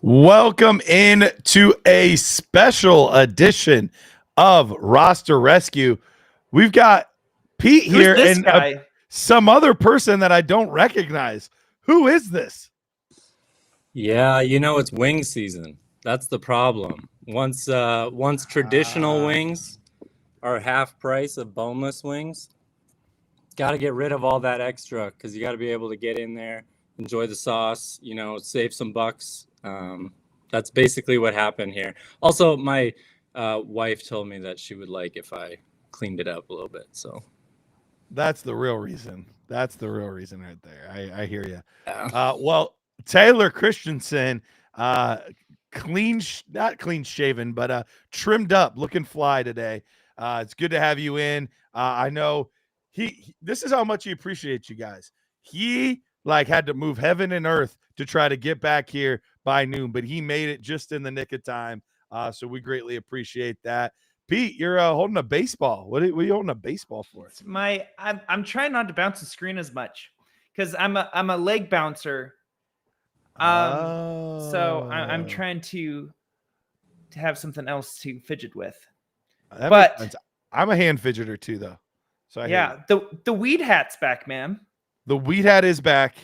Welcome in to a special edition of Roster Rescue. We've got Pete Who's here this and guy? some other person that I don't recognize. Who is this? Yeah, it's wing season. That's the problem. Once traditional wings are half price of boneless wings, got to get rid of all that extra because you got to be able to get in there, enjoy the sauce, save some bucks. That's basically what happened here. Also, my wife told me that she would like if I cleaned it up a little bit. So That's the real reason. That's the real reason right there. I hear you. yeah. Well, Taylor Christensen, not clean shaven, but trimmed up, looking fly today. It's good to have you in. I know this is how much he appreciates you guys. He had to move heaven and earth to try to get back here by noon, but he made it just in the nick of time. So we greatly appreciate that. Pete, you're holding a baseball. What are you holding a baseball for? It's I'm trying not to bounce the screen as much because I'm a leg bouncer. So I'm trying to have something else to fidget with. But I'm a hand fidgeter too, though. So the weed hat's back, man. The weed hat is back.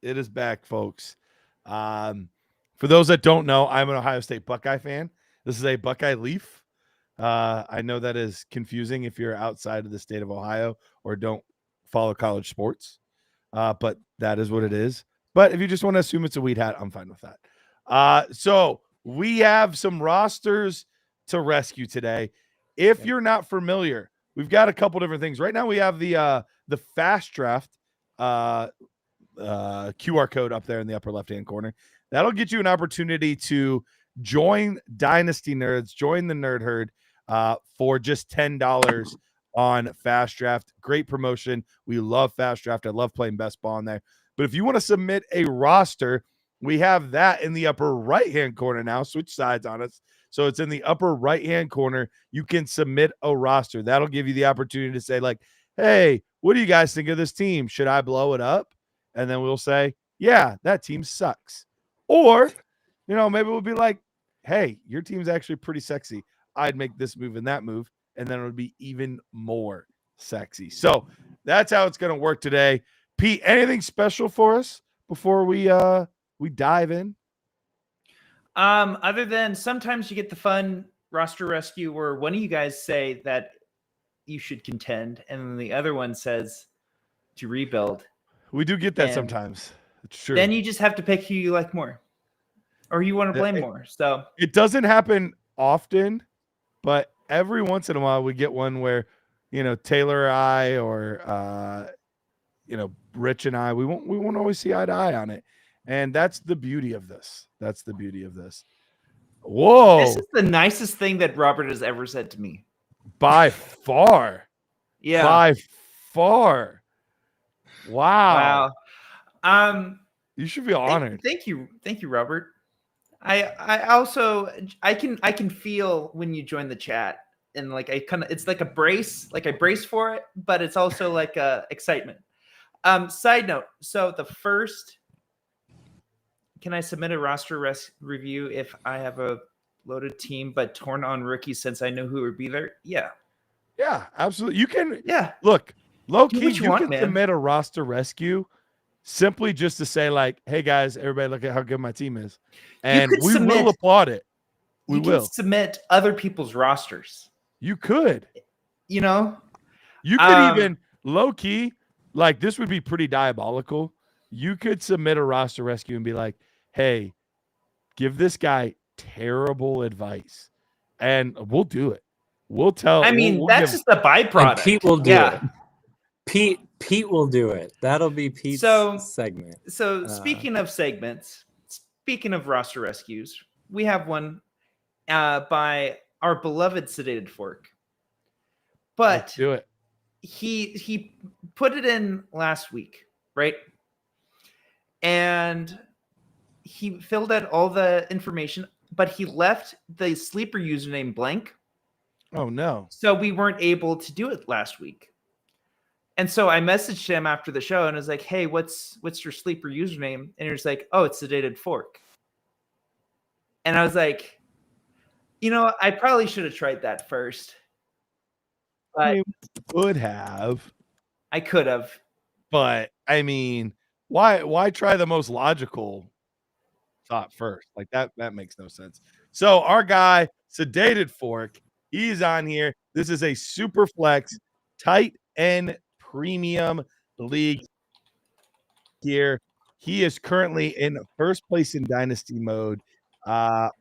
It is back, folks. For those that don't know, I'm an Ohio State Buckeye fan. This is a Buckeye leaf. I know that is confusing if you're outside of the state of Ohio or don't follow college sports, but that is what it is. But if you just want to assume it's a weed hat, I'm fine with that. So we have some rosters to rescue today. If you're not familiar, we've got a couple different things. Right now we have the fast draft QR code up there in the upper left-hand corner. That'll get you an opportunity to join Dynasty Nerds, join the Nerd Herd for just $10 on Fast Draft. Great promotion. We love Fast Draft. I love playing best ball in there. But if you want to submit a roster, we have that in the upper right-hand corner now. Switch sides on us. So it's in the upper right-hand corner. You can submit a roster. That'll give you the opportunity to say, hey, what do you guys think of this team? Should I blow it up? And then we'll say, yeah, that team sucks. Or, maybe we'll be like, hey, your team's actually pretty sexy. I'd make this move and that move, and then it would be even more sexy. So that's how it's going to work today. Pete, anything special for us before we dive in? Other than sometimes you get the fun roster rescue where one of you guys say that you should contend, and then the other one says to rebuild. We do get that sometimes. It's true. Then you just have to pick who you like more, or you want to blame more. So it doesn't happen often, but every once in a while we get one where, Taylor or I, or Rich and I, we won't always see eye to eye on it, and that's the beauty of this. That's the beauty of this. Whoa! This is the nicest thing that Robert has ever said to me. By far. Yeah. By far. Wow. You should be honored. Thank you, Robert. I also can feel when you join the chat, and it's like a brace, like I brace for it, but it's also like excitement. Side note, so the first, can I submit a roster review if I have a loaded team but torn on rookies since I know who would be there? Yeah, absolutely. You can. Yeah, look, low key, you want, can man. submit a roster rescue simply just to say, hey guys, everybody, look at how good my team is, and we will applaud it. We will submit other people's rosters. You could, you could even low key, this would be pretty diabolical. You could submit a roster rescue and be like, hey, give this guy terrible advice, and we'll do it. We'll tell. We'll that's just a byproduct. And Pete will do it. Pete will do it. That'll be Pete's segment. So speaking of segments, speaking of roster rescues, we have one by our beloved Sedated Fork. But let's do it. He put it in last week, right? And he filled out all the information, but he left the sleeper username blank. Oh no. So we weren't able to do it last week. And so I messaged him after the show and I was like, hey, what's your sleeper username? And he was like, oh, it's Sedated Fork. And I was like, I probably should have tried that first. But You could have, I could have. but I mean, why try the most logical thought first? Like that makes no sense. So our guy, Sedated Fork, he's on here. This is a super flex, tight end premium league here. He is currently in first place in dynasty mode,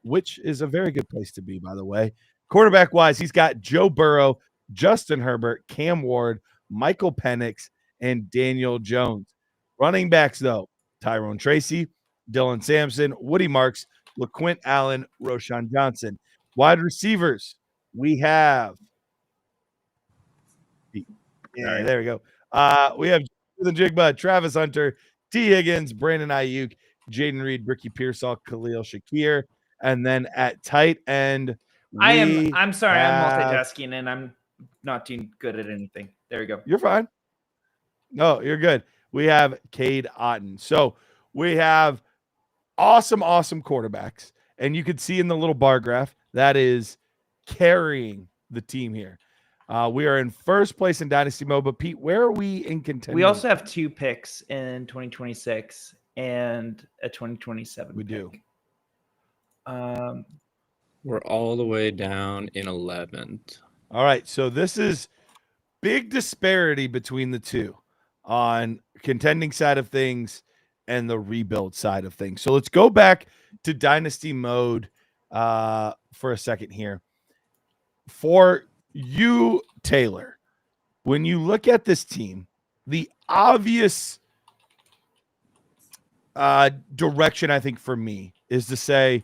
which is a very good place to be, by the way. Quarterback wise, he's got Joe Burrow, Justin Herbert, Cam Ward, Michael Penix, and Daniel Jones. Running backs, though, Tyrone Tracy, Dylan Sampson, Woody Marks, LaQuint Allen, Roshan Johnson. Wide receivers, we have. Yeah, there we go. We have the Jigba, Travis Hunter, T. Higgins, Brandon Ayuk, Jaden Reed, Ricky Pearsall, Khalil Shakir, and then at tight end, I'm sorry, I'm have, multitasking and I'm not doing good at anything. There we go. You're fine. No, you're good. We have Cade Otton. So we have awesome quarterbacks. And you can see in the little bar graph that is carrying the team here. We are in first place in dynasty mode, but Pete, where are we in contention? We also have 2 picks in 2026 and a 2027. We do. We're all the way down in 11th. All right, so this is big disparity between the two on contending side of things and the rebuild side of things. So let's go back to dynasty mode for a second here. For you, Taylor, when you look at this team, the obvious direction, I think, for me is to say,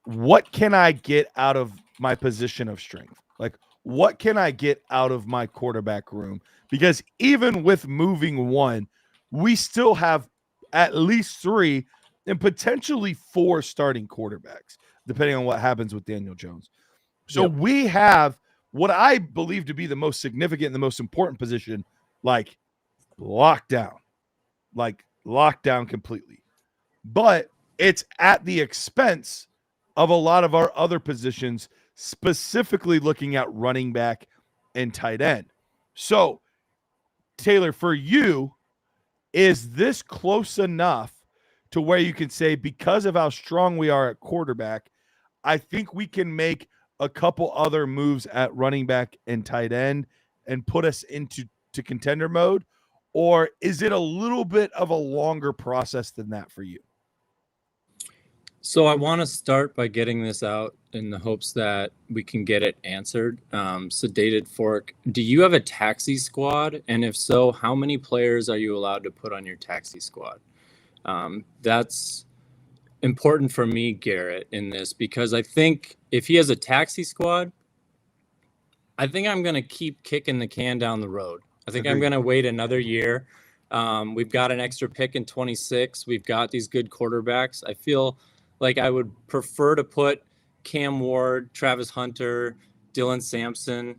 what can I get out of my position of strength? Like, what can I get out of my quarterback room? Because even with moving one, we still have at least 3 and potentially 4 starting quarterbacks, depending on what happens with Daniel Jones. So we have what I believe to be the most significant and the most important position, like locked down completely. But it's at the expense of a lot of our other positions, specifically looking at running back and tight end. So, Taylor, for you, is this close enough to where you can say, because of how strong we are at quarterback, I think we can make a couple other moves at running back and tight end and put us into contender mode? Or is it a little bit of a longer process than that for you? So I want to start by getting this out in the hopes that we can get it answered. Sedated Fork, do you have a taxi squad? And if so, how many players are you allowed to put on your taxi squad? That's important for me, Garrett, in this, because I think if he has a taxi squad, I think I'm going to keep kicking the can down the road. I think I'm going to wait another year. We've got an extra pick in 26. We've got these good quarterbacks. I feel like I would prefer to put Cam Ward, Travis Hunter, Dylan Sampson.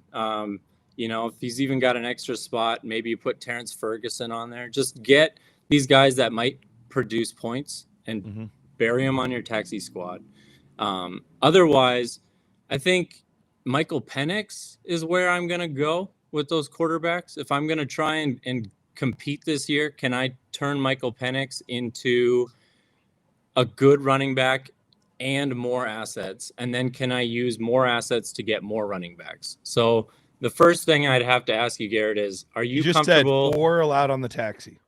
If he's even got an extra spot, maybe you put Terrence Ferguson on there. Just get these guys that might produce points and bury them on your taxi squad. Otherwise, I think Michael Penix is where I'm going to go with those quarterbacks. If I'm going to try and compete this year, can I turn Michael Penix into a good running back and more assets? And then can I use more assets to get more running backs? So the first thing I'd have to ask you, Garrett, is, are you just comfortable? Said 4 allowed on the taxi.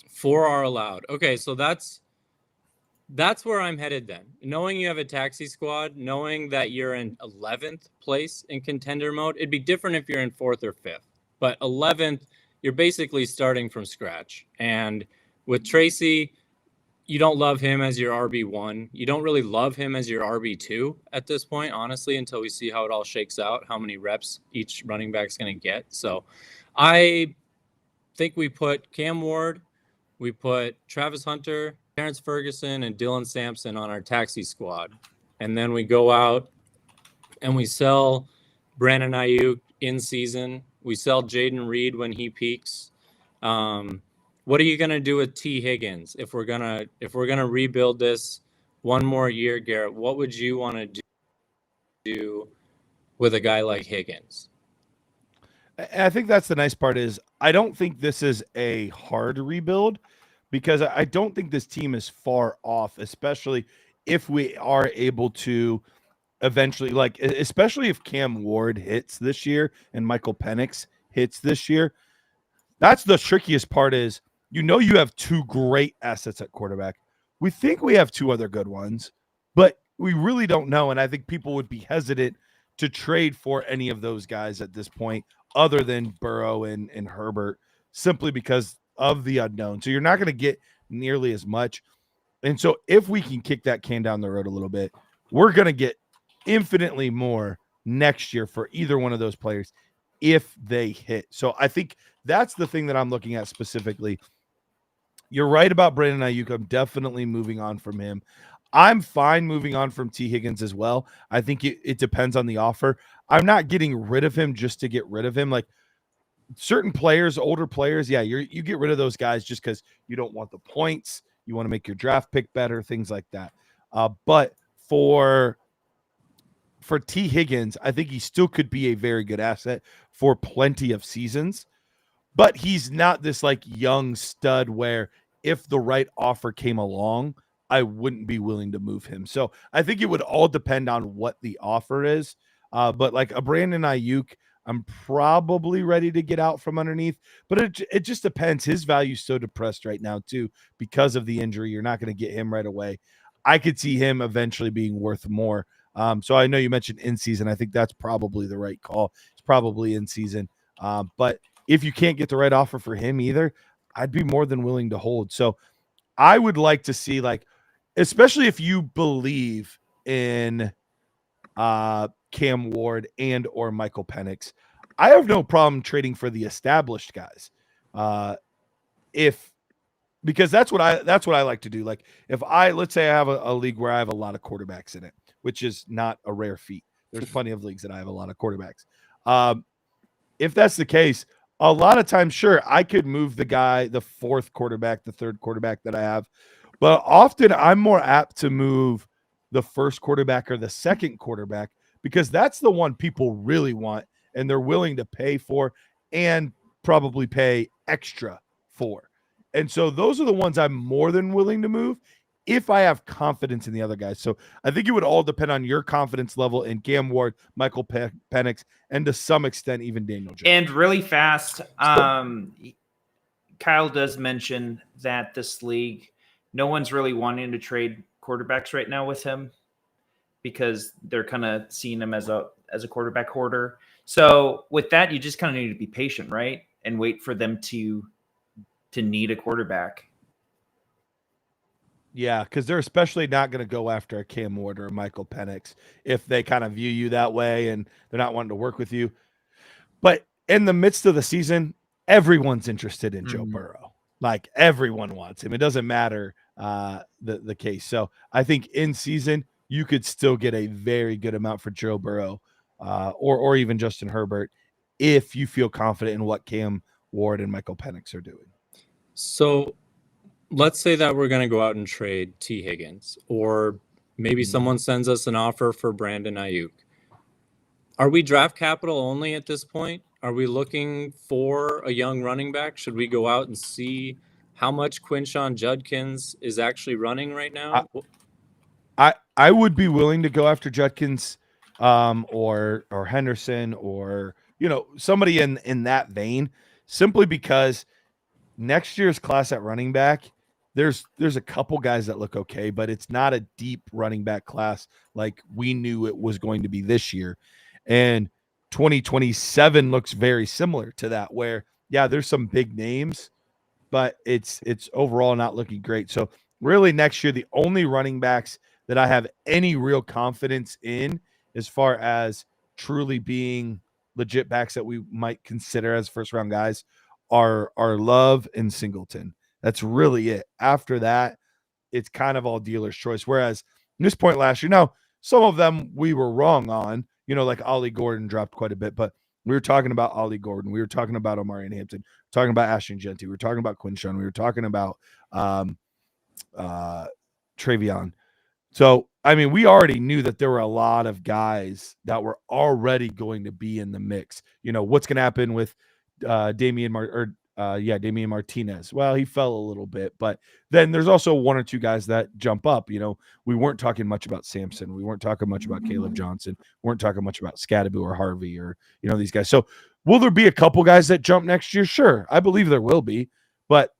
4 are allowed. Okay, so that's where I'm headed then. Knowing you have a taxi squad, knowing that you're in 11th place in contender mode, it'd be different if you're in 4th or 5th. But 11th, you're basically starting from scratch. And with Tracy, you don't love him as your RB1. You don't really love him as your RB2 at this point, honestly, until we see how it all shakes out, how many reps each running back's going to get. So I think we put Cam Ward, we put Travis Hunter, Terrence Ferguson, and Dylan Sampson on our taxi squad. And then we go out and we sell Brandon Ayuk in season. We sell Jaden Reed when he peaks. What are you going to do with T. Higgins if we're gonna rebuild this one more year, Garrett, what would you want to do with a guy like Higgins? And I think that's the nice part is I don't think this is a hard rebuild because I don't think this team is far off, especially if we are able to eventually, like, especially if Cam Ward hits this year and Michael Penix hits this year. That's the trickiest part is, you have two great assets at quarterback. We think we have two other good ones, but we really don't know. And I think people would be hesitant to trade for any of those guys at this point, other than Burrow and Herbert, simply because of the unknown. So you're not going to get nearly as much. And so if we can kick that can down the road a little bit, we're going to get infinitely more next year for either one of those players if they hit. So I think that's the thing that I'm looking at specifically. You're right about Brandon Ayuk. I'm definitely moving on from him. I'm fine moving on from T. Higgins as well. I think it depends on the offer. I'm not getting rid of him just to get rid of him. Like certain players, older players, yeah, you get rid of those guys just because you don't want the points. You want to make your draft pick better, things like that. But for T. Higgins, I think he still could be a very good asset for plenty of seasons. But he's not this like young stud where if the right offer came along, I wouldn't be willing to move him. So I think it would all depend on what the offer is. But like a Brandon Ayuk, I'm probably ready to get out from underneath. But it just depends. His value's so depressed right now too because of the injury. You're not going to get him right away. I could see him eventually being worth more. So I know you mentioned in season. I think that's probably the right call. It's probably in season. But if you can't get the right offer for him either, I'd be more than willing to hold. So I would like to see, like, especially if you believe in Cam Ward and or Michael Penix, I have no problem trading for the established guys. Because that's what I like to do. Like if let's say I have a league where I have a lot of quarterbacks in it, which is not a rare feat. There's plenty of leagues that I have a lot of quarterbacks. If that's the case, a lot of times, sure, I could move the fourth quarterback, the third quarterback that I have, but often I'm more apt to move the first quarterback or the second quarterback because that's the one people really want and they're willing to pay for and probably pay extra for. And so those are the ones I'm more than willing to move if I have confidence in the other guys. So I think it would all depend on your confidence level in Cam Ward, Michael Penix, and to some extent even Daniel Jones. And really fast, Kyle does mention that this league, no one's really wanting to trade quarterbacks right now with him because they're kind of seeing him as a quarterback hoarder. So with that, you just kind of need to be patient, right? And wait for them to need a quarterback. Yeah, because they're especially not going to go after a Cam Ward or a Michael Penix if they kind of view you that way and they're not wanting to work with you. But in the midst of the season, everyone's interested in Joe Burrow. Like everyone wants him. It doesn't matter the case. So I think in season, you could still get a very good amount for Joe Burrow or even Justin Herbert if you feel confident in what Cam Ward and Michael Penix are doing. So let's say that we're going to go out and trade T. Higgins, or maybe someone sends us an offer for Brandon Ayuk. Are we draft capital only at this point? Are we looking for a young running back? Should we go out and see how much Quinshon Judkins is actually running right now? I would be willing to go after Judkins or Henderson or somebody in that vein, simply because next year's class at running back, there's a couple guys that look okay, but it's not a deep running back class like we knew it was going to be this year. And 2027 looks very similar to that, where there's some big names, but it's overall not looking great. So really next year, the only running backs that I have any real confidence in as far as truly being legit backs that we might consider as first round guys are Love and Singleton. That's really it. After that, it's kind of all dealer's choice. Whereas at this point last year, now some of them we were wrong on, like Ollie Gordon dropped quite a bit, but we were talking about Ollie Gordon. We were talking about Omarion Hampton, talking about Ashton Genty. We were talking about Quinshon. We were talking about Travion. So, I mean, we already knew that there were a lot of guys that were already going to be in the mix. You know, what's going to happen with Damian Martinez. Well, he fell a little bit, but then there's also one or two guys that jump up. You know, we weren't talking much about Sampson. We weren't talking much about Caleb Johnson. We weren't talking much about Scadaboo or Harvey or, you know, these guys. So will there be a couple guys that jump next year? Sure. I believe there will be, but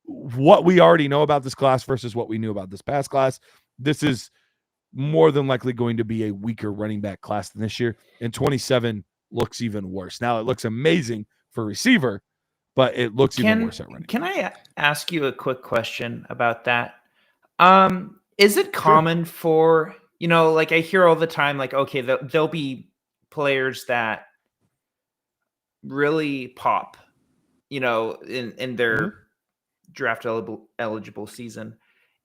what we already know about this class versus what we knew about this past class, this is more than likely going to be a weaker running back class than this year. And 27 looks even worse. Now it looks amazing for receiver, but it looks even worse at running. Can I ask you a quick question about that? Is it common for, you know, like I hear all the time, like, okay, there'll be players that really pop, you know, in their draft eligible season.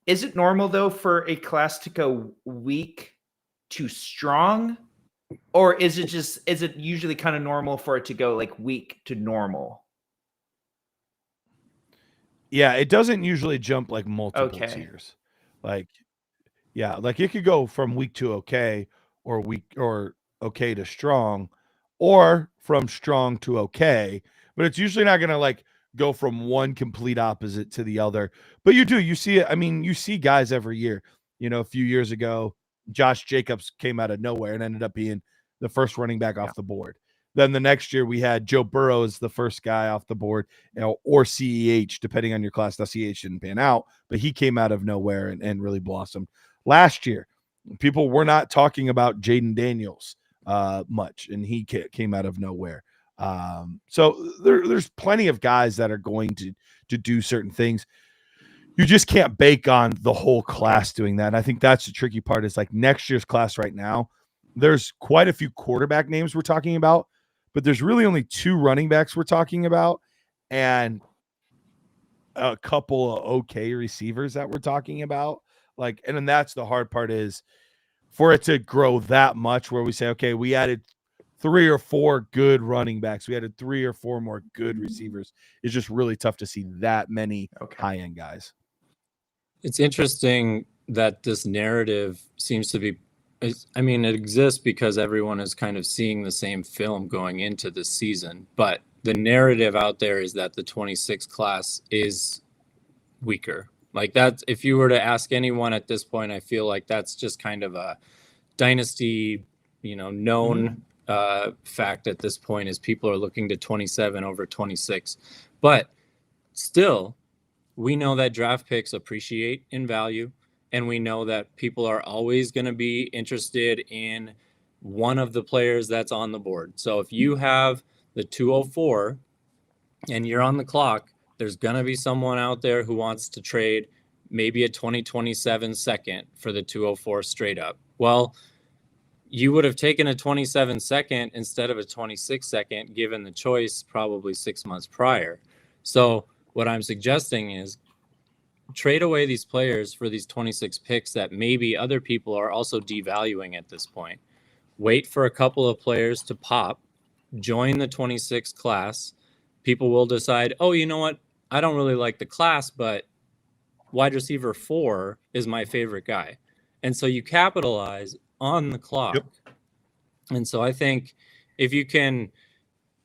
Is it normal though for a class to go weak to strong, or is it usually kind of normal for it to go like weak to normal? Yeah, it doesn't usually jump like multiple tiers. Like, yeah, like it could go from weak to okay, or weak or okay to strong, or from strong to okay, but it's usually not gonna like go from one complete opposite to the other. But you see it. I mean, you see guys every year. You know, a few years ago, Josh Jacobs came out of nowhere and ended up being the first running back off the board. Then the next year we had Joe Burrow as the first guy off the board, you know, or CEH, depending on your class. Now CEH didn't pan out, but he came out of nowhere and really blossomed. Last year, people were not talking about Jaden Daniels much, and he came out of nowhere. So there's plenty of guys that are going to do certain things. You just can't bake on the whole class doing that. And I think that's the tricky part is like next year's class right now, there's quite a few quarterback names we're talking about, but there's really only 2 running backs we're talking about and a couple of okay receivers that we're talking about. Like, and then that's the hard part is for it to grow that much where we say, okay, we added 3 or 4 good running backs. We added 3 or 4 more good receivers. It's just really tough to see that many high-end guys. It's interesting that this narrative seems to be, I mean, it exists because everyone is kind of seeing the same film going into this season, but the narrative out there is that the 26 class is weaker. Like that, if you were to ask anyone at this point, I feel like that's just kind of a dynasty, you know, known fact at this point is people are looking to 27 over 26. But still, we know that draft picks appreciate in value, and we know that people are always going to be interested in one of the players that's on the board. So if you have the 204 and you're on the clock, there's going to be someone out there who wants to trade maybe a 2027 second for the 204 straight up. Well, you would have taken a 27 second instead of a 26 second given the choice probably 6 months prior. So what I'm suggesting is trade away these players for these 26 picks that maybe other people are also devaluing at this point. Wait for a couple of players to pop, join the 26 class. People will decide, oh, you know what? I don't really like the class, but wide receiver 4 is my favorite guy. And so you capitalize on the clock. Yep. And so I think if you can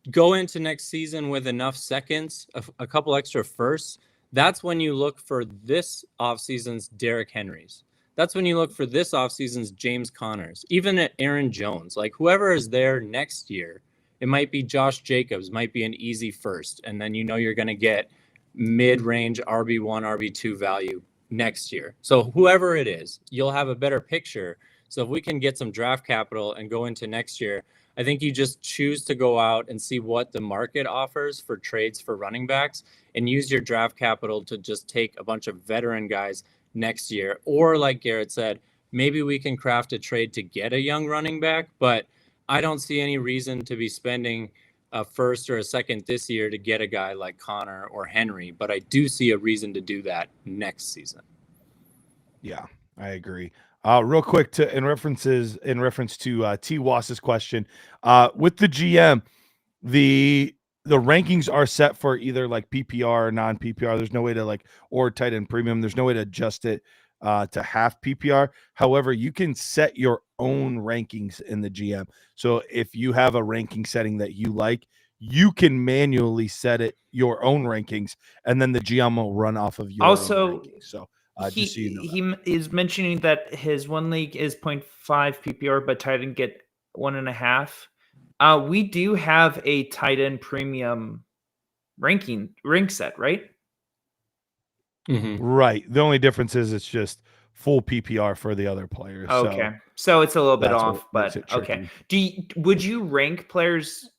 go into next season with enough seconds, a couple extra firsts, that's when you look for this offseason's Derrick Henrys. That's when you look for this offseason's James Connors, even at Aaron Jones. Like whoever is there next year, it might be Josh Jacobs, might be an easy first. And then you know you're going to get mid-range RB1, RB2 value next year. So whoever it is, you'll have a better picture. So if we can get some draft capital and go into next year, I think you just choose to go out and see what the market offers for trades for running backs and use your draft capital to just take a bunch of veteran guys next year. Or like Garrett said, maybe we can craft a trade to get a young running back, but I don't see any reason to be spending a first or a second this year to get a guy like Connor or Henry, but I do see a reason to do that next season. Yeah, I agree. Real quick in reference to T. Wass's question, with the GM, the rankings are set for either like PPR or non-PPR. There's no way to or tight end premium. There's no way to adjust it to half PPR. However, you can set your own rankings in the GM. So if you have a ranking setting that you like, you can manually set it your own rankings, and then the GM will run off of your Also, own rankings. So he just so you know that. he is mentioning that his one league is 0.5 PPR, but tight end get 1.5. We do have a tight end premium rank set, right? Right. The only difference is it's just full PPR for the other players. Okay, so it's a little bit that's what off, makes but it tricky. okay. Would you rank players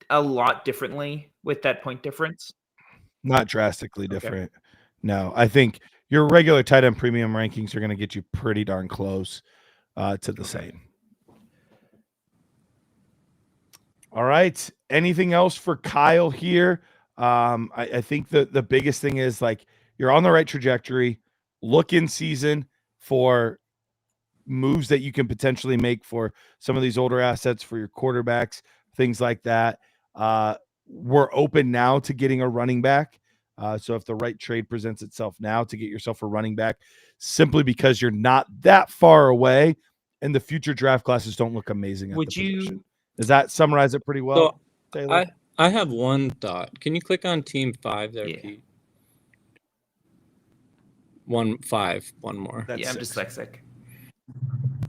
a lot differently with that point difference? Not drastically different. No, I think your regular tight end premium rankings are going to get you pretty darn close to the same. All right. Anything else for Kyle here? I think the biggest thing is like you're on the right trajectory. Look in season for moves that you can potentially make for some of these older assets for your quarterbacks, things like that. We're open now to getting a running back. So if the right trade presents itself now to get yourself a running back, simply because you're not that far away and the future draft classes don't look amazing at the position. Does that summarize it pretty well, Taylor? I have one thought. Can you click on team 5 there, Pete? 5, one more. I'm dyslexic.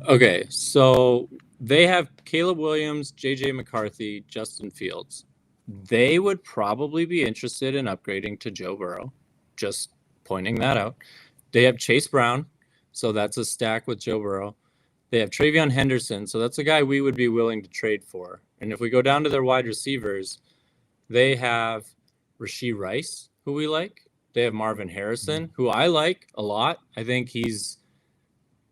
Okay, so they have Caleb Williams, JJ McCarthy, Justin Fields. They would probably be interested in upgrading to Joe Burrow. Just pointing that out. They have Chase Brown, so that's a stack with Joe Burrow. They have Travion Henderson, so that's a guy we would be willing to trade for. And if we go down to their wide receivers, they have Rashee Rice, who we like. They have Marvin Harrison, who I like a lot. I think he's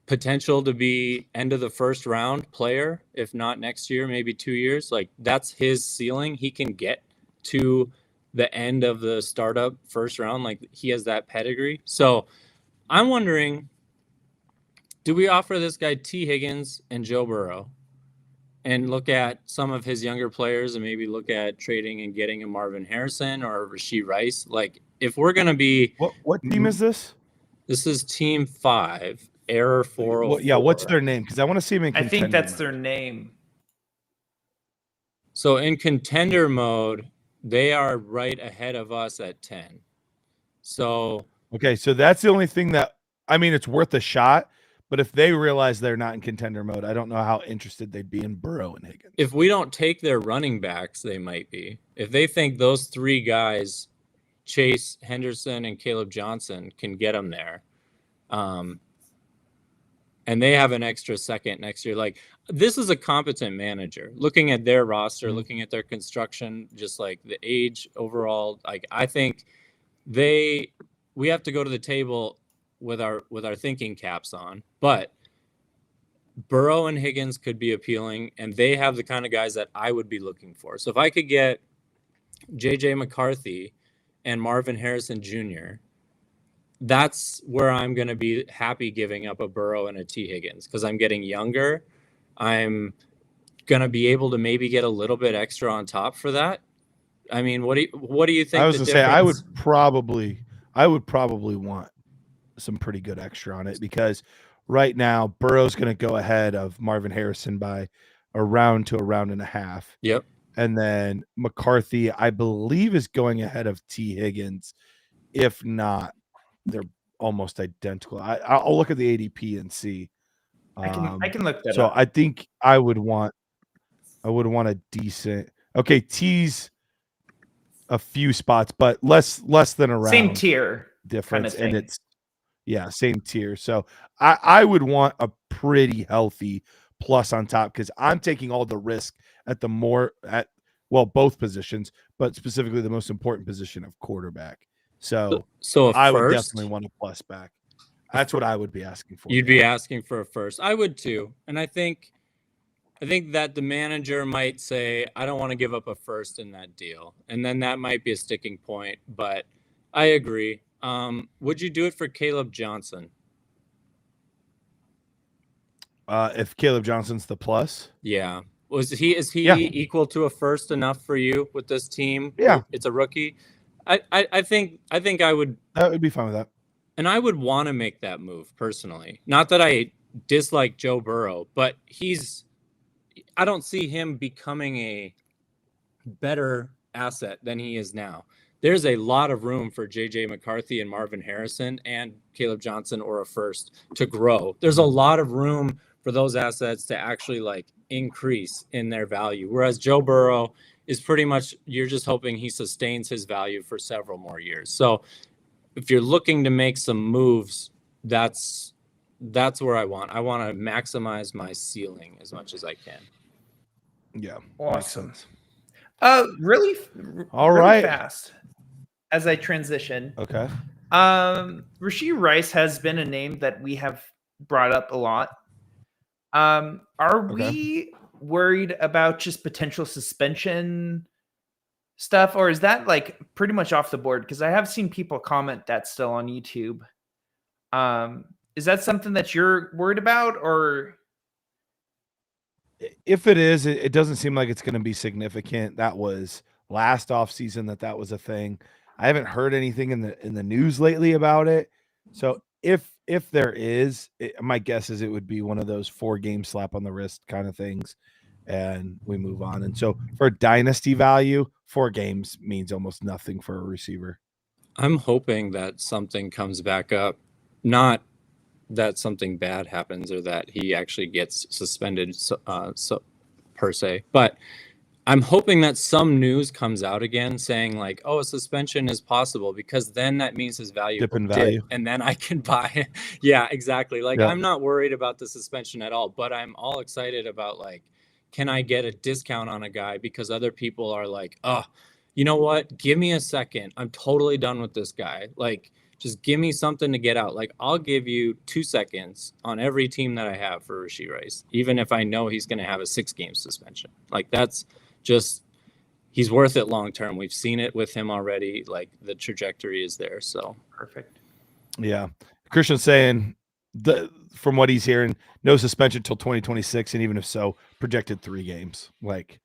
potential to be end of the first round player, if not next year, maybe 2 years. Like that's his ceiling. He can get to the end of the startup first round. Like he has that pedigree. So I'm wondering, do we offer this guy T. Higgins and Joe Burrow and look at some of his younger players and maybe look at trading and getting a Marvin Harrison or a Rashee Rice? Like if we're going to be... What team is this? This is team 5. Error 404. Yeah, what's their name? Because I want to see them in contender I think that's mode. their name. So in contender mode, they are right ahead of us at 10. So okay, so that's the only thing that, I mean, it's worth a shot. But if they realize they're not in contender mode, I don't know how interested they'd be in Burrow and Higgins. If we don't take their running backs, they might be. If they think those 3 guys, Chase, Henderson, and Caleb Johnson, can get them there, and they have an extra second next year. Like this is a competent manager. Looking at their roster, looking at their construction, just like the age overall. Like I think we have to go to the table with our thinking caps on. But Burrow and Higgins could be appealing, and they have the kind of guys that I would be looking for. So if I could get JJ McCarthy and Marvin Harrison Jr., that's where I'm going to be happy giving up a Burrow and a T. Higgins because I'm getting younger. I'm going to be able to maybe get a little bit extra on top for that. I mean, what do you think? I was going to say I would probably want some pretty good extra on it because right now Burrow's going to go ahead of Marvin Harrison by a round to a round and a half. Yep. And then McCarthy, I believe, is going ahead of T. Higgins. If not, they're almost identical. I'll look at the ADP and see. I can look that up. So I think I would want a decent. Okay, T's a few spots, but less than a round. Same tier difference, kind of and it's same tier. So I would want a pretty healthy plus on top because I'm taking all the risk at both positions, but specifically the most important position of quarterback. So I would definitely want a plus back. That's what I would be asking for. You'd be asking for a first. I would too. And I think that the manager might say, I don't want to give up a first in that deal. And then that might be a sticking point. But I agree. Would you do it for Caleb Johnson? If Caleb Johnson's the plus? Yeah. Is he equal to a first enough for you with this team? Yeah. It's a rookie. I think I would. That would be fine with that. And I would want to make that move personally. Not that I dislike Joe Burrow, but I don't see him becoming a better asset than he is now. There's a lot of room for JJ McCarthy and Marvin Harrison and Caleb Johnson or a first to grow. There's a lot of room for those assets to actually like increase in their value. Whereas Joe Burrow is pretty much, you're just hoping he sustains his value for several more years. So if you're looking to make some moves, that's where I want to maximize my ceiling as much as I can. Yeah. Awesome. Makes sense. Really All really right. fast as I transition. Okay. Rashee Rice has been a name that we have brought up a lot. Are we worried about just potential suspension stuff, or is that like pretty much off the board? Because I have seen people comment that still on YouTube. Is that something that you're worried about, or? If it is, it doesn't seem like it's going to be significant. That was last offseason that was a thing. I haven't heard anything in the news lately about it. So if there is, my guess is it would be one of those 4-game slap on the wrist kind of things, and we move on. And so for dynasty value, 4 games means almost nothing for a receiver. I'm hoping that something comes back up, not that something bad happens or that he actually gets suspended per se, but I'm hoping that some news comes out again saying like, oh, a suspension is possible, because then that means his value Dip in will value. dip, and then I can buy it. Yeah, exactly. Like, I'm not worried about the suspension at all, but I'm all excited about like, can I get a discount on a guy because other people are like, oh, you know what? Give me a second. I'm totally done with this guy. Like, just give me something to get out. Like, I'll give you 2 seconds on every team that I have for Rashee Rice, even if I know he's going to have a 6-game suspension. Like, that's just, he's worth it long term. We've seen it with him already. Like, the trajectory is there. So Perfect. Yeah. Christian's saying from what he's hearing, no suspension till 2026. And even if so, projected 3 games. Like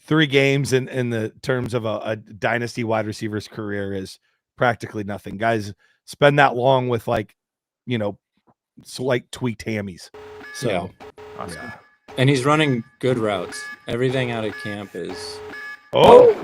3 games in the terms of a dynasty wide receiver's career is practically nothing. Guys spend that long with like, slight tweaked hammies. So yeah. Awesome. Yeah. And he's running good routes. Everything out of camp is. Oh,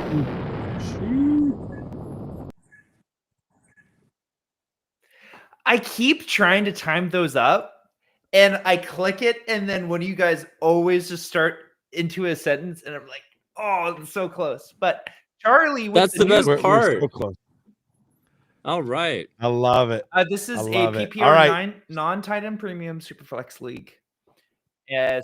I keep trying to time those up, and I click it, and then when you guys always just start into a sentence, and I'm like, oh, it's so close. But Charlie, that's the best we're part. so close. All right. I love it. This is a love it. PPR All right. non-tight end premium Superflex league.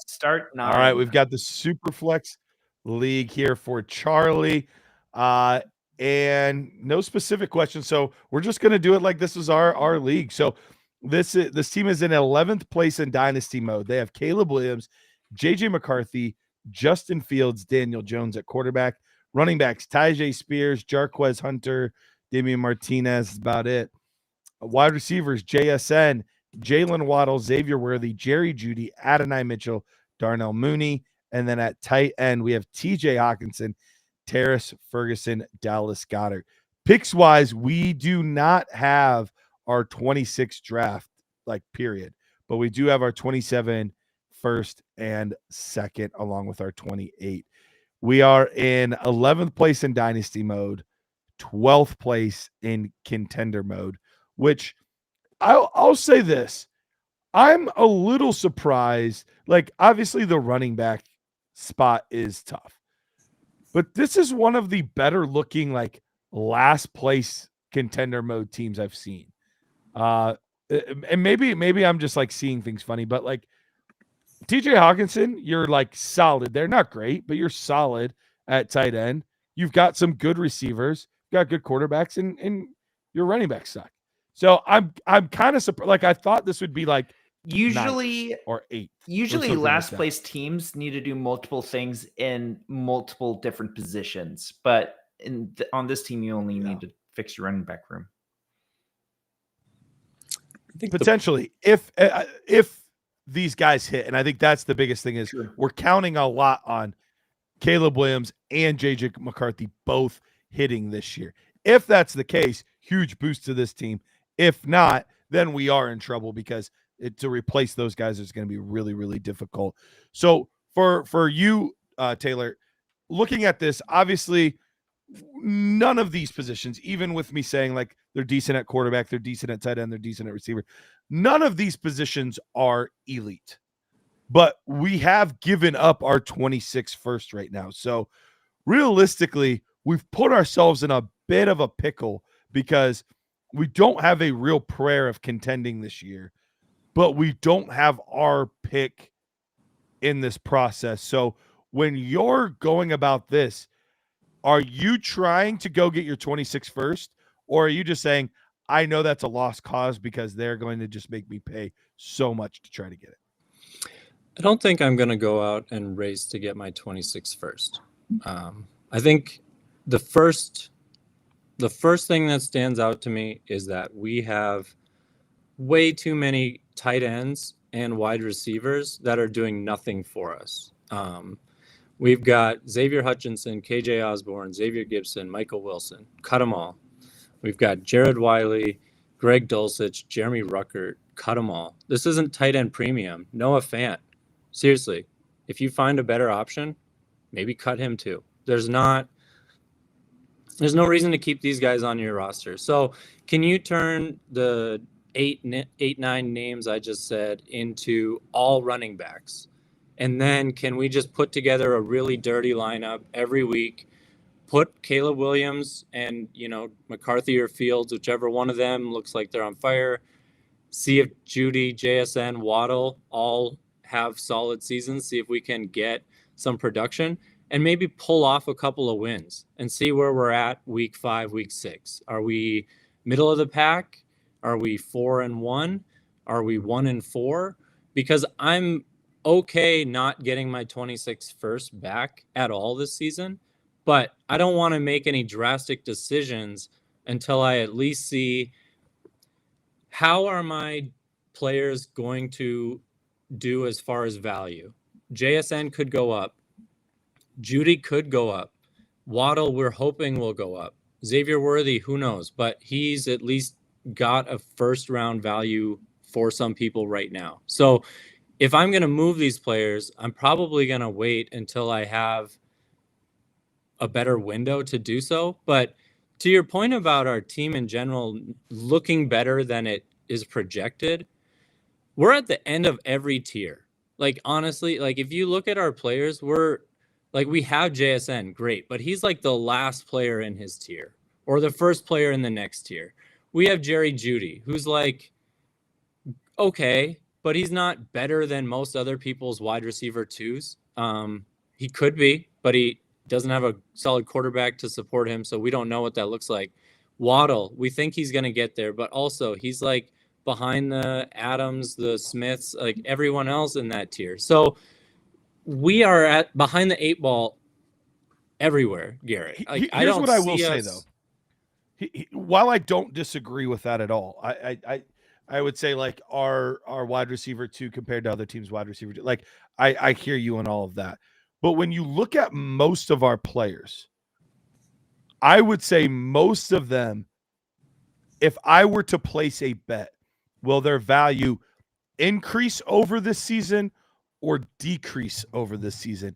Start 9. All right, we've got the Superflex League here for Charlie, and no specific questions. So we're just going to do it like this is our league. So this team is in 11th place in dynasty mode. They have Caleb Williams, JJ McCarthy, Justin Fields, Daniel Jones at quarterback. Running backs: Tyjae Spears, Jarquez Hunter, Damian Martinez. Is about it. Wide receivers: JSN, Jalen Waddle, Xavier Worthy, Jerry Jeudy, Adonai Mitchell, Darnell Mooney. And then at tight end, we have TJ Hawkinson, Terrace Ferguson, Dallas Goedert. Picks wise, we do not have our 26 draft, like, period. But we do have our 27 first and second, along with our 28. We are in 11th place in dynasty mode, 12th place in contender mode, which I'll say this. I'm a little surprised. Like, obviously the running back spot is tough, but this is one of the better looking, like, last place contender mode teams I've seen. And maybe I'm just like seeing things funny, but like TJ Hawkinson, you're like solid. They're not great, but you're solid at tight end. You've got some good receivers, got good quarterbacks, and your running backs suck. So I'm kind of surprised. Like, I thought this would be like Usually 9th or 8th. Usually last place teams need to do multiple things in multiple different positions, but on this team, you only need to fix your running back room. I think potentially if these guys hit, and I think that's the biggest thing, is we're counting a lot on Caleb Williams and JJ McCarthy both hitting this year. If that's the case, huge boost to this team If not, then we are in trouble because to replace those guys is going to be really, really difficult. So for you, Taylor, looking at this, obviously none of these positions, even with me saying like they're decent at quarterback, they're decent at tight end, they're decent at receiver, none of these positions are elite. But we have given up our 26th first right now. So realistically, we've put ourselves in a bit of a pickle because we don't have a real prayer of contending this year, but we don't have our pick in this process. So when you're going about this, are you trying to go get your 26 first, or are you just saying, I know that's a lost cause because they're going to just make me pay so much to try to get it? I don't think I'm going to go out and race to get my 26 first. I think the first thing that stands out to me is that we have way too many tight ends and wide receivers that are doing nothing for us. We've got Xavier Hutchinson, KJ Osborne, Xavier Gibson, Michael Wilson, cut them all. We've got Jared Wiley, Greg Dulcich, Jeremy Ruckert, cut them all. This isn't tight end premium. Noah Fant. Seriously, if you find a better option, maybe cut him too. There's no reason to keep these guys on your roster. So can you turn the eight, 9 names I just said into all running backs? And then can we just put together a really dirty lineup every week, put Caleb Williams and, McCarthy or Fields, whichever one of them looks like they're on fire, see if Judy, JSN, Waddle all have solid seasons, see if we can get some production and maybe pull off a couple of wins and see where we're at week 5, week 6. Are we middle of the pack? Are we 4-1? Are we 1-4? Because I'm okay not getting my 26 first back at all this season, but I don't want to make any drastic decisions until I at least see how are my players going to do as far as value. JSN could go up. Judy could go up. Waddle, we're hoping will go up. Xavier Worthy, who knows? But he's at least got a first round value for some people right now. So if I'm going to move these players, I'm probably going to wait until I have a better window to do so. But to your point about our team in general looking better than it is projected, we're at the end of every tier. Like, honestly, like if you look at our players, we have JSN, great, but he's like the last player in his tier or the first player in the next tier. We have Jerry Jeudy, who's like, okay, but he's not better than most other people's wide receiver twos. He could be, but he doesn't have a solid quarterback to support him, so we don't know what that looks like. Waddle, we think he's going to get there, but also he's like behind the Adams, the Smiths, like everyone else in that tier. So we are at behind the 8 ball everywhere, Garrett. Like, Here's what I will say, though. While I don't disagree with that at all, I would say like our wide receiver 2 compared to other teams' wide receiver 2, like I hear you on all of that. But when you look at most of our players, I would say most of them, if I were to place a bet, will their value increase over this season or decrease over this season?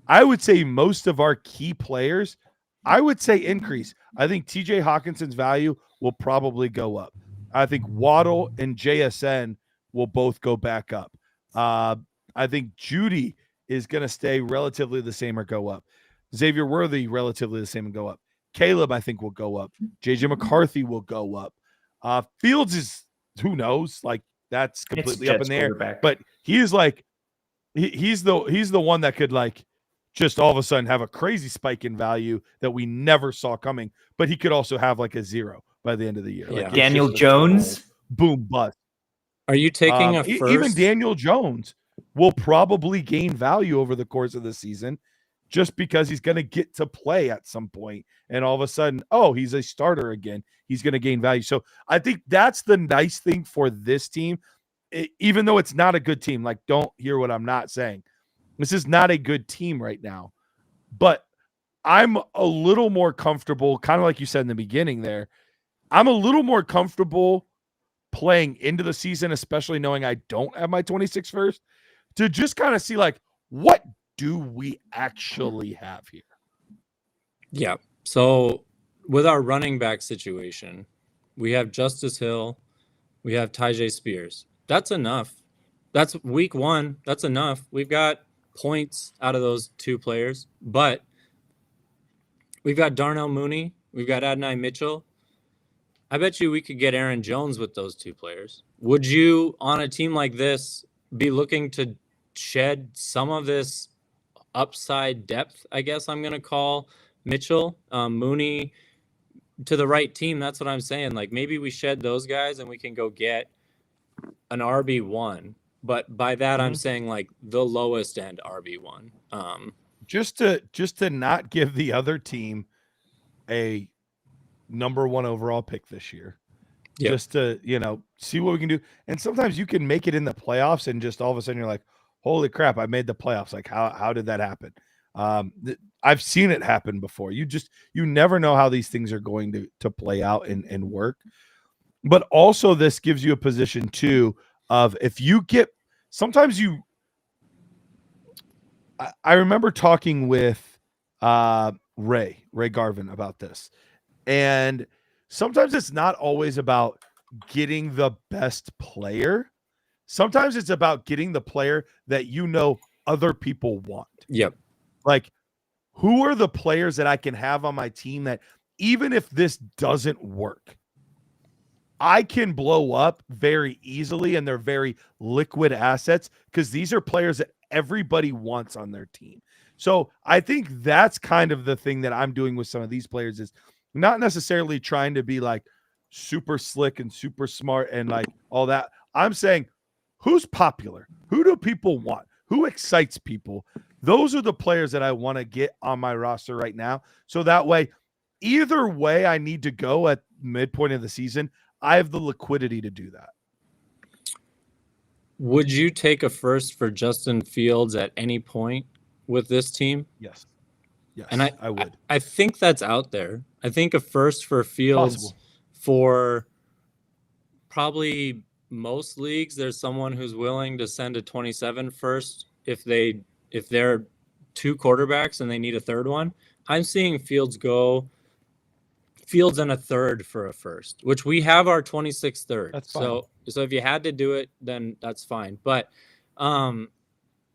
I would say most of our key players, I would say increase. I think TJ Hawkinson's value will probably go up. I think Waddle and JSN will both go back up. I think Judy is going to stay relatively the same or go up. Xavier Worthy, relatively the same and go up. Caleb, I think, will go up. JJ McCarthy will go up. Fields is, who knows? Like, that's completely up in the air. But he is like, he's the one that could like just all of a sudden have a crazy spike in value that we never saw coming. But he could also have like a 0 by the end of the year. Yeah. Like Daniel Jones, boom, bust. Are you taking a first? Even Daniel Jones will probably gain value over the course of the season just because he's going to get to play at some point. And all of a sudden, oh, he's a starter again. He's going to gain value. So I think that's the nice thing for this team, even though it's not a good team. Like, don't hear what I'm not saying. This is not a good team right now. But I'm a little more comfortable, kind of like you said in the beginning there. I'm a little more comfortable playing into the season, especially knowing I don't have my 26 first, to just kind of see like, what do we actually have here? Yeah. So with our running back situation, we have Justice Hill, we have Tyjae Spears. That's enough. That's week 1. That's enough. We've got points out of those 2 players, but we've got Darnell Mooney, we've got Adonai Mitchell. I bet you we could get Aaron Jones with those 2 players. Would you, on a team like this, be looking to shed some of this upside depth, I guess I'm going to call Mitchell, Mooney, to the right team? That's what I'm saying. Like, maybe we shed those guys and we can go get an RB1. But by that, I'm saying like the lowest end RB1. Just to not give the other team a number 1 overall pick this year. Yep. Just to, see what we can do. And sometimes you can make it in the playoffs and just all of a sudden you're like, holy crap, I made the playoffs. Like, how did that happen? I've seen it happen before. You never know how these things are going to play out and work. But also this gives you a position too of if you get, sometimes I remember talking with Ray Garvin about this. And sometimes it's not always about getting the best player. Sometimes it's about getting the player that other people want. Yep. Like, who are the players that I can have on my team that even if this doesn't work, I can blow up very easily, and they're very liquid assets because these are players that everybody wants on their team. So I think that's kind of the thing that I'm doing with some of these players is not necessarily trying to be like super slick and super smart and like all that. I'm saying, who's popular? Who do people want? Who excites people? Those are the players that I want to get on my roster right now. So that way, either way I need to go at midpoint of the season, I have the liquidity to do that. Would you take a first for Justin Fields at any point with this team? Yes. Yes, and I would. I think that's out there. I think a first for Fields for probably most leagues, there's someone who's willing to send a 27 first if they're 2 quarterbacks and they need a third one. I'm seeing Fields and a third for a first, which we have our 26th third. That's fine. So if you had to do it, then that's fine. But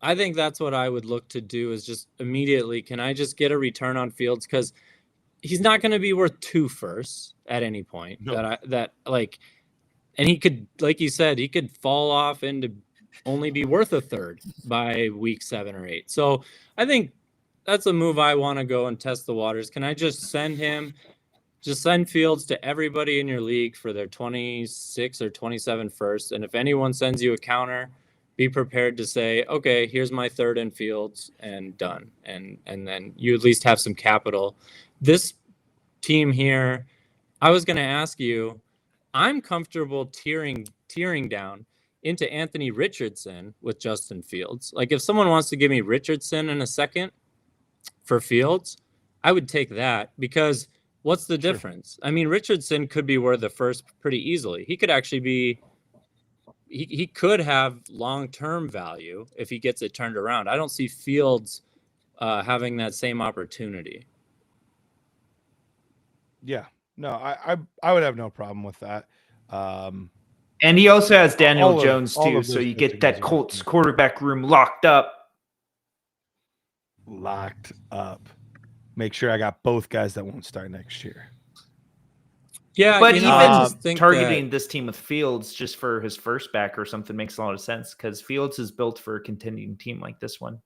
I think that's what I would look to do is just immediately, can I just get a return on Fields? Because he's not going to be worth 2 firsts at any point. No. And he could, like you said, he could fall off into only be worth a third by week 7 or 8. So I think that's a move I want to go and test the waters. Can I just send Fields to everybody in your league for their 26 or 27 first? And if anyone sends you a counter, be prepared to say, okay, here's my third and Fields and done. And then you at least have some capital. This team here, I was going to ask you, I'm comfortable tearing down into Anthony Richardson with Justin Fields. Like if someone wants to give me Richardson in a second for Fields, I would take that because what's the difference? I mean, Richardson could be worth the first pretty easily. He could actually be, he could have long-term value if he gets it turned around. I don't see Fields having that same opportunity. Yeah, no, I would have no problem with that. And he also has Daniel Jones too, so you get that Colts quarterback room locked up. Make sure I got both guys that won't start next year. Yeah, but even targeting this team with Fields just for his first back or something makes a lot of sense because Fields is built for a contending team like this one.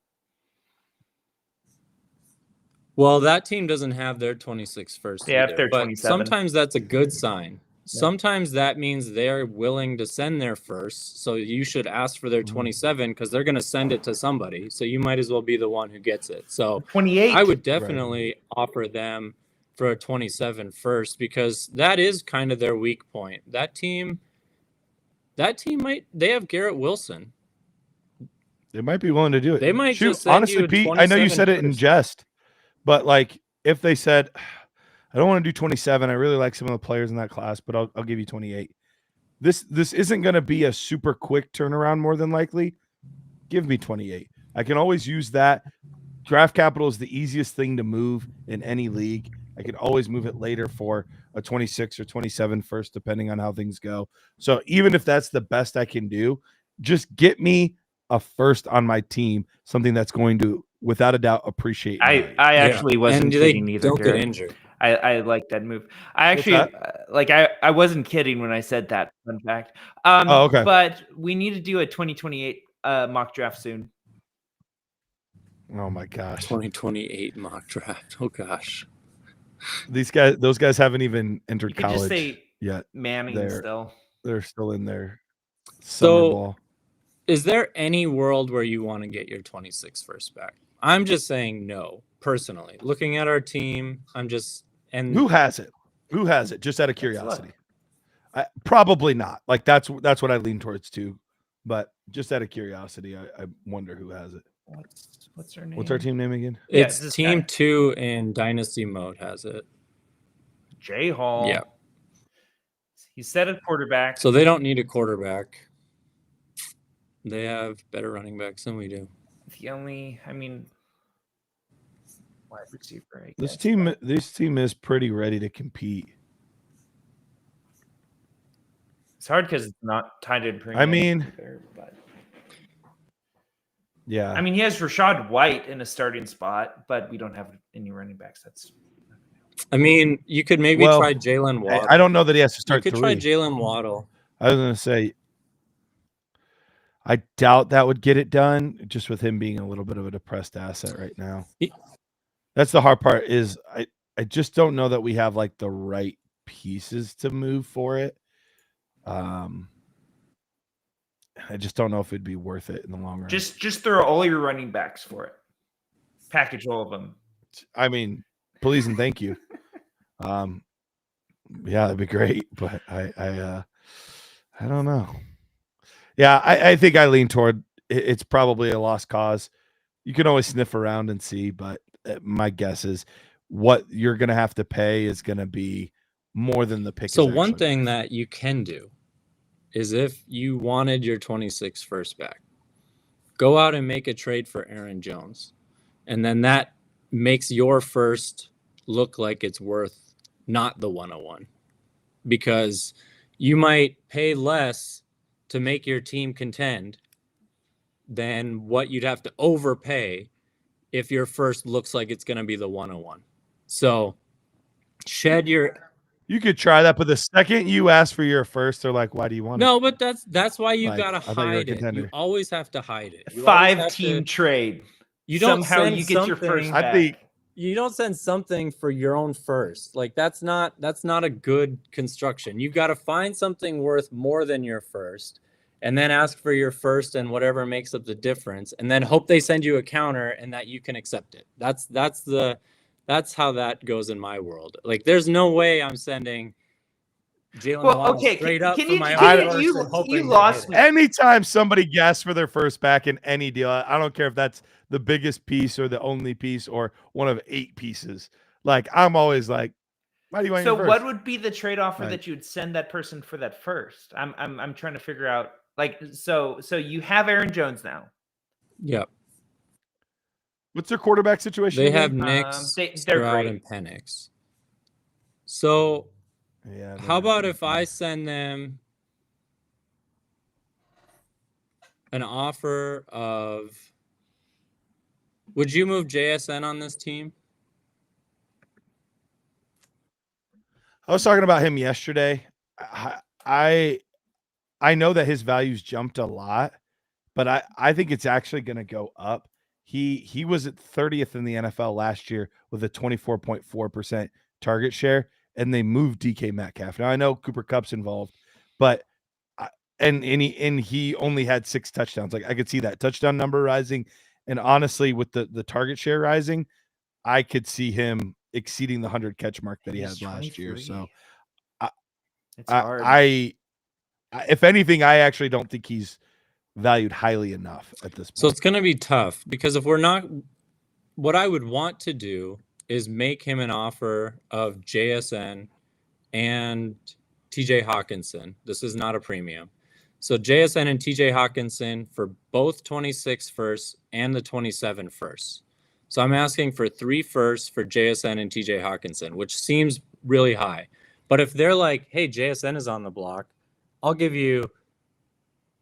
Well, that team doesn't have their 26 first. They have their 27. Sometimes that's a good sign. Yeah. Sometimes that means they're willing to send their first. So you should ask for their 27 because they're going to send it to somebody. So you might as well be the one who gets it. So 28. I would definitely offer them for a 27 first because that is kind of their weak point. That team they have Garrett Wilson. They might be willing to do it. They might just send honestly, you Pete, I know you said it in jest, but like if they said, I don't want to do 27. I really like some of the players in that class, but I'll give you 28. this isn't going to be a super quick turnaround. More than likely, give me 28. I can always use that. Draft capital is the easiest thing to move in any league. I can always move it later for a 26 or 27 first, depending on how things go. So even if that's the best I can do, just get me a first on my team, something that's going to, without a doubt, appreciate. I actually wasn't and kidding they either. don't get Garrett. injured. I like that move. I What's actually like I wasn't kidding when I said that. Fun fact. Oh, okay. But we need to do a 2028 mock draft soon. Oh my gosh. 2028 mock draft. Oh gosh. Those guys haven't even entered You could just college say yet. Manning still. They're still in their summer So, ball. is there any world where you want to get your 26 first back? I'm just saying no, personally. Looking at our team, I'm just Who has it? Who has it? Just out of curiosity. Probably not. Like that's what I lean towards too. But just out of curiosity, I wonder who has it. What's her name? What's our team name again? It's this Team guy. 2 in Dynasty mode has it. J Hall. Yeah. He's set at quarterback. So they don't need a quarterback. They have better running backs than we do. The only, wide receiver. I This guess. team is pretty ready to compete. It's hard because it's not tied in. Yeah. He has Rashad White in a starting spot, but we don't have any running backs. You could maybe try Jalen Waddle. I don't know that he has to start. You could try Jalen Waddle. I was going to say, I doubt that would get it done, just with him being a little bit of a depressed asset right now. That's the hard part. Is I just don't know that we have like the right pieces to move for it. I just don't know if it'd be worth it in the long run. Just throw all your running backs for it. Package all of them. Please and thank you. Yeah, that'd be great. But I don't know. Yeah, I think I lean toward it's probably a lost cause. You can always sniff around and see, but my guess is what you're going to have to pay is going to be more than the pick. So one thing that you can do is if you wanted your 26 first back, go out and make a trade for Aaron Jones. And then that makes your first look like it's worth not the 101, because you might pay less to make your team contend than what you'd have to overpay if your first looks like it's going to be the 101. So you could try that, but the second you ask for your first, they're like, why do you want it? No, but that's why you gotta hide it. You always have to hide it. 5-team trade. You don't somehow you get your first back. I think you don't send something for your own first. Like that's not a good construction. You've got to find something worth more than your first, and then ask for your first and whatever makes up the difference, and then hope they send you a counter and that you can accept it. That's how that goes in my world. Like, there's no way I'm sending Jalen Waddle straight up for my own. You lost me. Anytime somebody gasps for their first back in any deal, I don't care if that's the biggest piece or the only piece or one of 8 pieces. Like, I'm always like, why do you want your first? What would be the trade offer that you would send that person for that first? I'm trying to figure out. Like, so you have Aaron Jones now. Yep. What's their quarterback situation? They have Nix, Stroud, and Penix. So, how about if I send them an offer of? Would you move JSN on this team? I was talking about him yesterday. I know that his values jumped a lot, but I think it's actually going to go up. He was at 30th in the NFL last year with a 24.4% target share, and they moved DK Metcalf. Now I know Cooper Kupp's involved, but he only had 6 touchdowns. Like, I could see that touchdown number rising, and honestly, with the target share rising, I could see him exceeding the 100 catch mark that he had last year. So it's hard. If anything, I actually don't think he's valued highly enough at this point. So it's going to be tough, because if we're not, what I would want to do is make him an offer of JSN and TJ Hawkinson. This is not a premium. So JSN and TJ Hawkinson for both 26 firsts and the 27 firsts. So I'm asking for 3 firsts for JSN and TJ Hawkinson, which seems really high. But if they're like, hey, JSN is on the block, I'll give you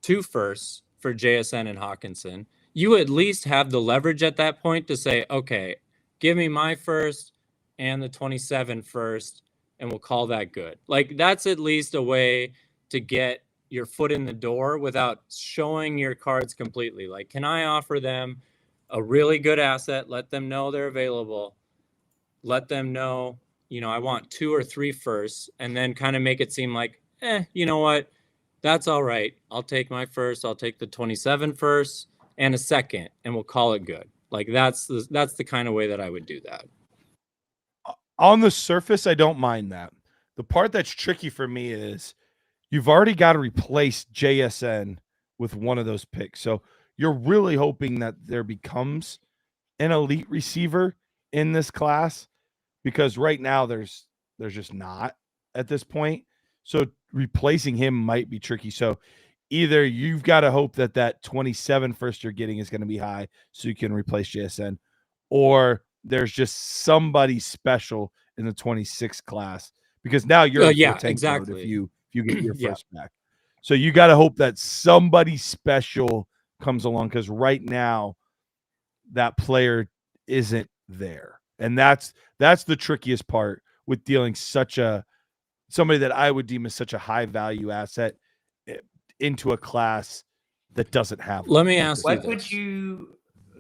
2 firsts for JSN and Hawkinson. You at least have the leverage at that point to say, okay, give me my first and the 27 first, and we'll call that good. Like, that's at least a way to get your foot in the door without showing your cards completely. Like, can I offer them a really good asset, let them know they're available, let them know, you know, I want 2 or 3 firsts, and then kind of make it seem like, you know what, that's all right. I'll take my first, I'll take the 27 first and a second, and we'll call it good. Like, that's the kind of way that I would do that. On the surface, I don't mind that. The part that's tricky for me is you've already got to replace JSN with one of those picks. So you're really hoping that there becomes an elite receiver in this class, because right now there's just not at this point. So replacing him might be tricky. So either you've got to hope that 27 first you're getting is going to be high so you can replace JSN, or there's just somebody special in the 26 class, because now you're in tank exactly mode if you get your first back. So you got to hope that somebody special comes along, because right now that player isn't there. And that's the trickiest part with dealing somebody that I would deem as such a high value asset into a class that doesn't have. Let me ask you what would you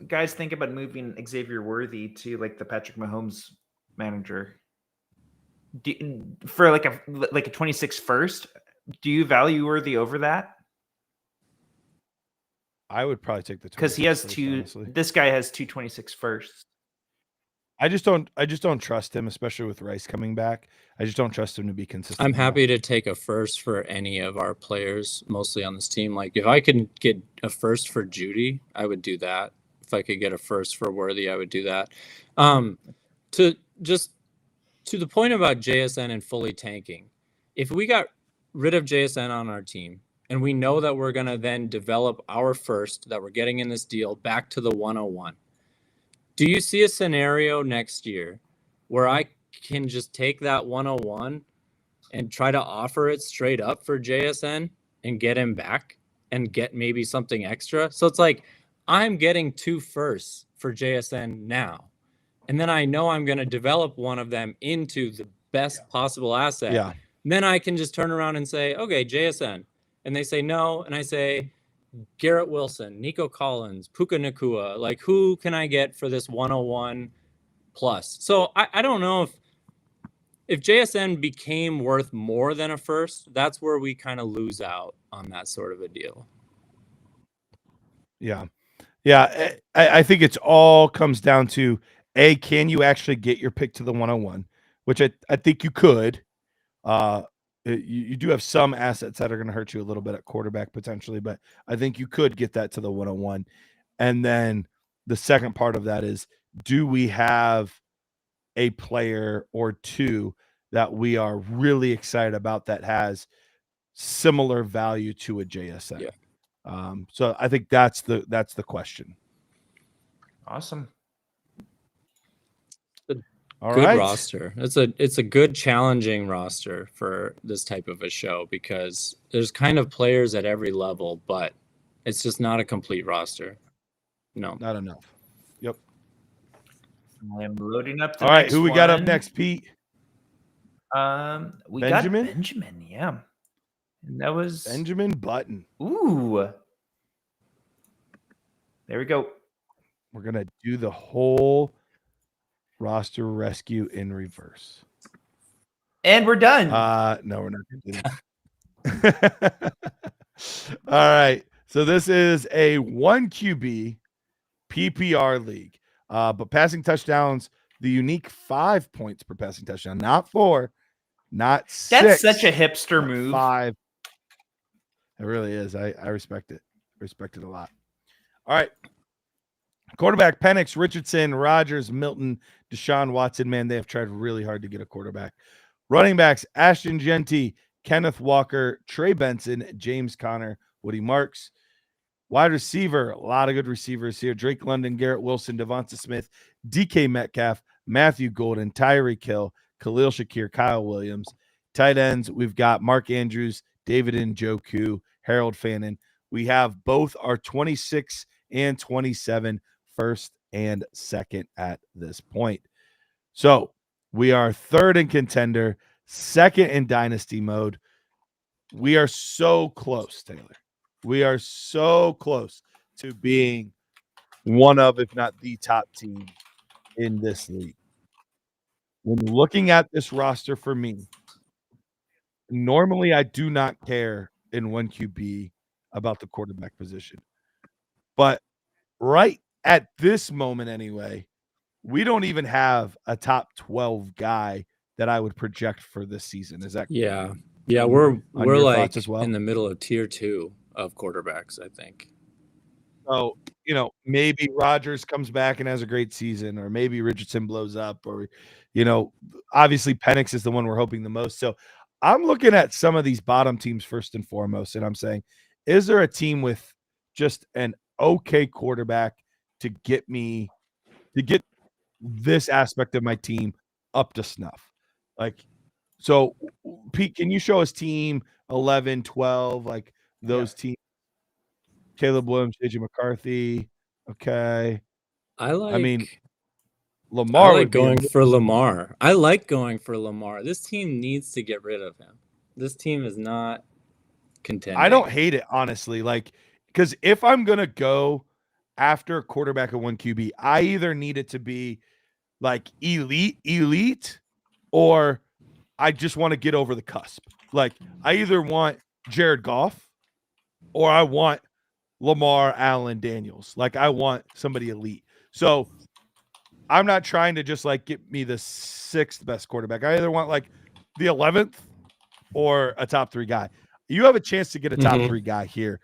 guys think about moving Xavier Worthy to like the Patrick Mahomes manager for like a 26 first? Do you value Worthy over that? I would probably take the 26 because he has first, two. honestly. This guy has 226 firsts. I just don't trust him, especially with Rice coming back. I just don't trust him to be consistent. I'm happy to take a first for any of our players, mostly on this team. Like, if I can get a first for Judy, I would do that. If I could get a first for Worthy, I would do that. To the point about JSN and fully tanking, if we got rid of JSN on our team and we know that we're going to then develop our first that we're getting in this deal back to the 101, do you see a scenario next year where I can just take that 101 and try to offer it straight up for JSN and get him back and get maybe something extra? So it's like, I'm getting 2 firsts for JSN now, and then I know I'm going to develop one of them into the best possible asset. Yeah. Then I can just turn around and say, okay, JSN. And they say no. And I say, Garrett Wilson, Nico Collins, Puka Nacua, like, who can I get for this 101 plus? So I don't know if JSN became worth more than a first, that's where we kind of lose out on that sort of a deal. Yeah. Yeah. I think it's all comes down to, can you actually get your pick to the 101, which I think you could. You do have some assets that are going to hurt you a little bit at quarterback potentially, but I think you could get that to the 101. And then the second part of that is, do we have a player or two that we are really excited about that has similar value to a JSN? Yeah. So I think that's the question. Awesome. All good right. roster. It's a good challenging roster for this type of a show, because there's kind of players at every level, but it's just not a complete roster. No, Not enough. Yep. I am loading up the All right, next who we got up one. next, Pete? We Benjamin? got Benjamin, yeah. And that was Benjamin Button. Ooh. There we go. We're gonna do the whole roster rescue in reverse. And we're done. No, we're not gonna do that. All right. So this is a 1 QB PPR league. But passing touchdowns, the unique 5 points per passing touchdown, not 4, not 6. That's such a hipster move. 5. It really is. I respect it. Respect it a lot. All right. Quarterback, Penix, Richardson, Rodgers, Milton, Deshaun Watson. Man, they have tried really hard to get a quarterback. Running backs, Ashton Genty, Kenneth Walker, Trey Benson, James Conner, Woody Marks. Wide receiver, a lot of good receivers here. Drake London, Garrett Wilson, Devonta Smith, DK Metcalf, Matthew Golden, Tyreek Hill, Khalil Shakir, Kyle Williams. Tight ends, we've got Mark Andrews, David Njoku, Harold Fannin. We have both our 26 and 27 first and second at this point. So we are third in contender, second in dynasty mode. We are so close, Taylor. We are so close to being one of, if not the top team in this league. When looking at this roster for me, normally I do not care in 1QB about the quarterback position. But right at this moment anyway, we don't even have a top 12 guy that I would project for this season. Is that Yeah. Yeah, we're your like thoughts as well? in the middle of tier 2 of quarterbacks, I think. So, maybe Rodgers comes back and has a great season, or maybe Richardson blows up, or, obviously Penix is the one we're hoping the most. So I'm looking at some of these bottom teams first and foremost, and I'm saying, is there a team with just an okay quarterback to get this aspect of my team up to snuff? So Pete, can you show us team 11, 12, like those teams? Caleb Williams, JJ McCarthy. Okay. Lamar I like would be going for Lamar. I like going for Lamar. This team needs to get rid of him. This team is not contending. I don't hate it, honestly. Because if I'm going to go after a quarterback at 1QB, I either need it to be like elite, or I just want to get over the cusp. Like, I either want Jared Goff or I want Lamar, Allen, Daniels. Like, I want somebody elite. So I'm not trying to just get me the sixth best quarterback. I either want the 11th or a top 3 guy. You have a chance to get a top 3 guy here,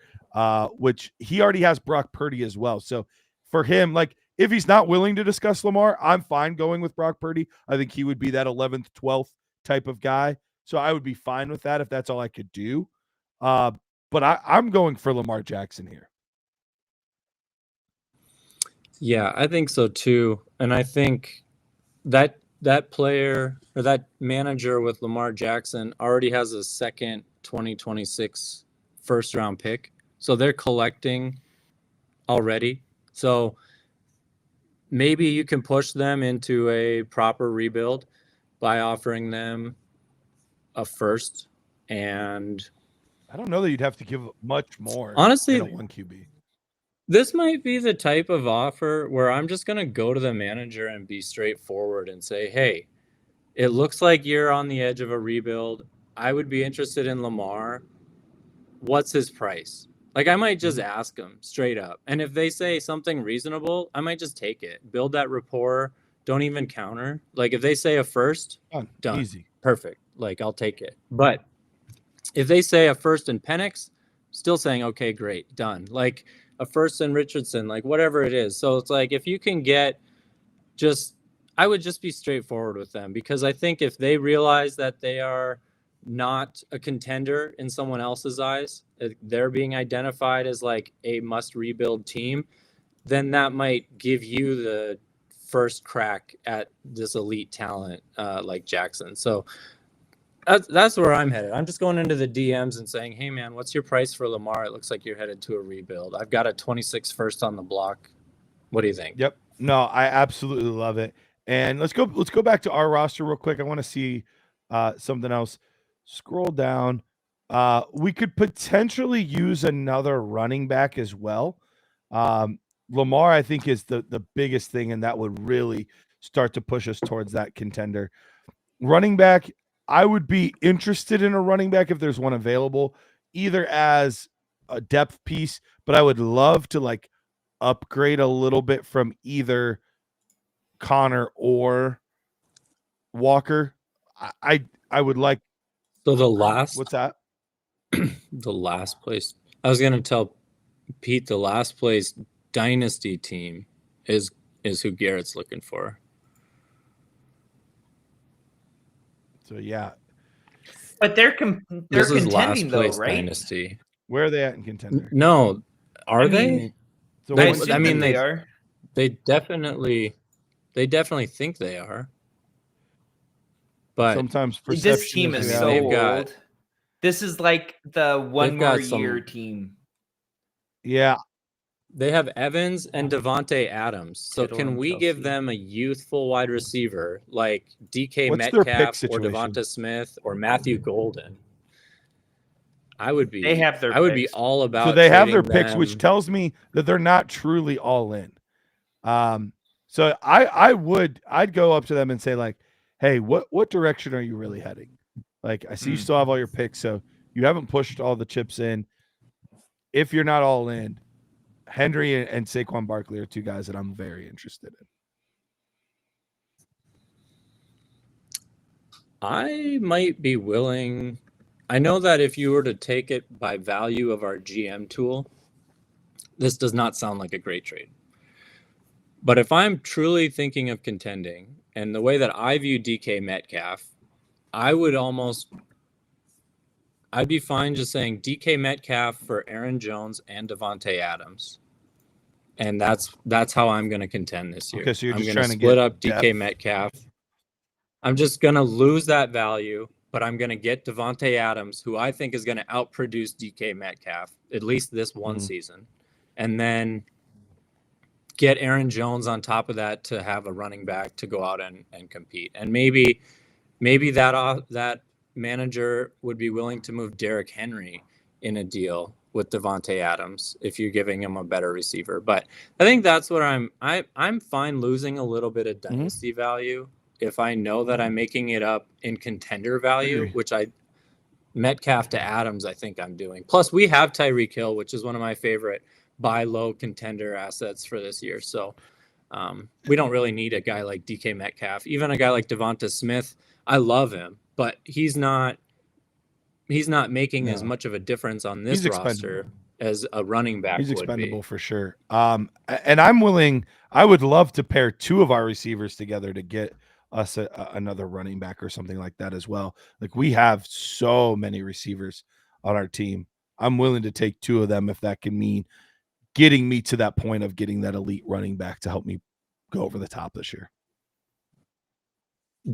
which he already has Brock Purdy as well. So for him, if he's not willing to discuss Lamar, I'm fine going with Brock Purdy. I think he would be that 11th, 12th type of guy. So I would be fine with that if that's all I could do. But I'm going for Lamar Jackson here. Yeah, I think so too. And I think that player or that manager with Lamar Jackson already has a second 2026 first round pick. So they're collecting already. So maybe you can push them into a proper rebuild by offering them a first. And I don't know that you'd have to give much more. Honestly, than a 1QB. This might be the type of offer where I'm just going to go to the manager and be straightforward and say, hey, it looks like you're on the edge of a rebuild. I would be interested in Lamar. What's his price? I might just ask them straight up. And if they say something reasonable, I might just take it. Build that rapport. Don't even counter. If they say a first, done. Easy. Perfect. I'll take it. But if they say a first and Penix, still saying, okay, great, done. A first and Richardson, whatever it is. So it's if you can get I would just be straightforward with them, because I think if they realize that they are not a contender in someone else's eyes, they're being identified as a must rebuild team, then that might give you the first crack at this elite talent like Jackson. So that's where I'm headed. I'm just going into the DMs and saying, hey man, what's your price for Lamar? It looks like you're headed to a rebuild. I've got a 26 first on the block. What do you think? Yep. No, I absolutely love it. And let's go back to our roster real quick. I want to see something else. Scroll down. We could potentially use another running back as well. Lamar, I think, is the biggest thing, and that would really start to push us towards that contender. Running back, I would be interested in a running back if there's one available, either as a depth piece, but I would love to upgrade a little bit from either Connor or Walker. I would like. So the last. What's that? The last place. I was gonna tell Pete the last place dynasty team is who Garrett's looking for. So yeah. But they're This is last contending though, place right? dynasty. Where are they at in contender? No, are I they? mean, So They- I one assume I mean, that they they- are. They definitely think they are. But sometimes This perception team is so reality. they've got- old. This is like the one They've got more year some- team. Yeah, they have Evans and Devontae Adams. So Kittle can and we give Kelsey. them a youthful wide receiver like DK What's their pick Metcalf or situation? Devonta Smith or Matthew Golden? I would be They have their I would be picks. all about so they have their trading picks, which them. tells me that they're not truly all in. So I'd go up to them and say like, hey, what direction are you really heading? Like, I see you still have all your picks, so you haven't pushed all the chips in. If you're not all in, Henry and Saquon Barkley are two guys that I'm very interested in. I might be willing. I know that if you were to take it by value of our GM tool, this does not sound like a great trade. But if I'm truly thinking of contending, and the way that I view DK Metcalf, I'd be fine just saying DK Metcalf for Aaron Jones and Devontae Adams. And that's how I'm going to contend this year. Okay, so you're I'm just going to trying to split get up DK depth. Metcalf. I'm just going to lose that value, but I'm going to get Devontae Adams, who I think is going to outproduce DK Metcalf, at least this one season. And then get Aaron Jones on top of that to have a running back to go out and compete. And maybe that manager would be willing to move Derrick Henry in a deal with Devontae Adams if you're giving him a better receiver. But I think that's what I'm fine losing a little bit of dynasty value if I know that I'm making it up in contender value, which Metcalf to Adams, I think I'm doing. Plus, we have Tyreek Hill, which is one of my favorite buy low contender assets for this year. So we don't really need a guy like DK Metcalf. Even a guy like Devonta Smith, I love him, but he's not making as much of a difference on this roster as a running back He's would expendable be. for sure. And I would love to pair two of our receivers together to get us another running back or something like that as well. Like, we have so many receivers on our team. I'm willing to take two of them if that can mean getting me to that point of getting that elite running back to help me go over the top this year.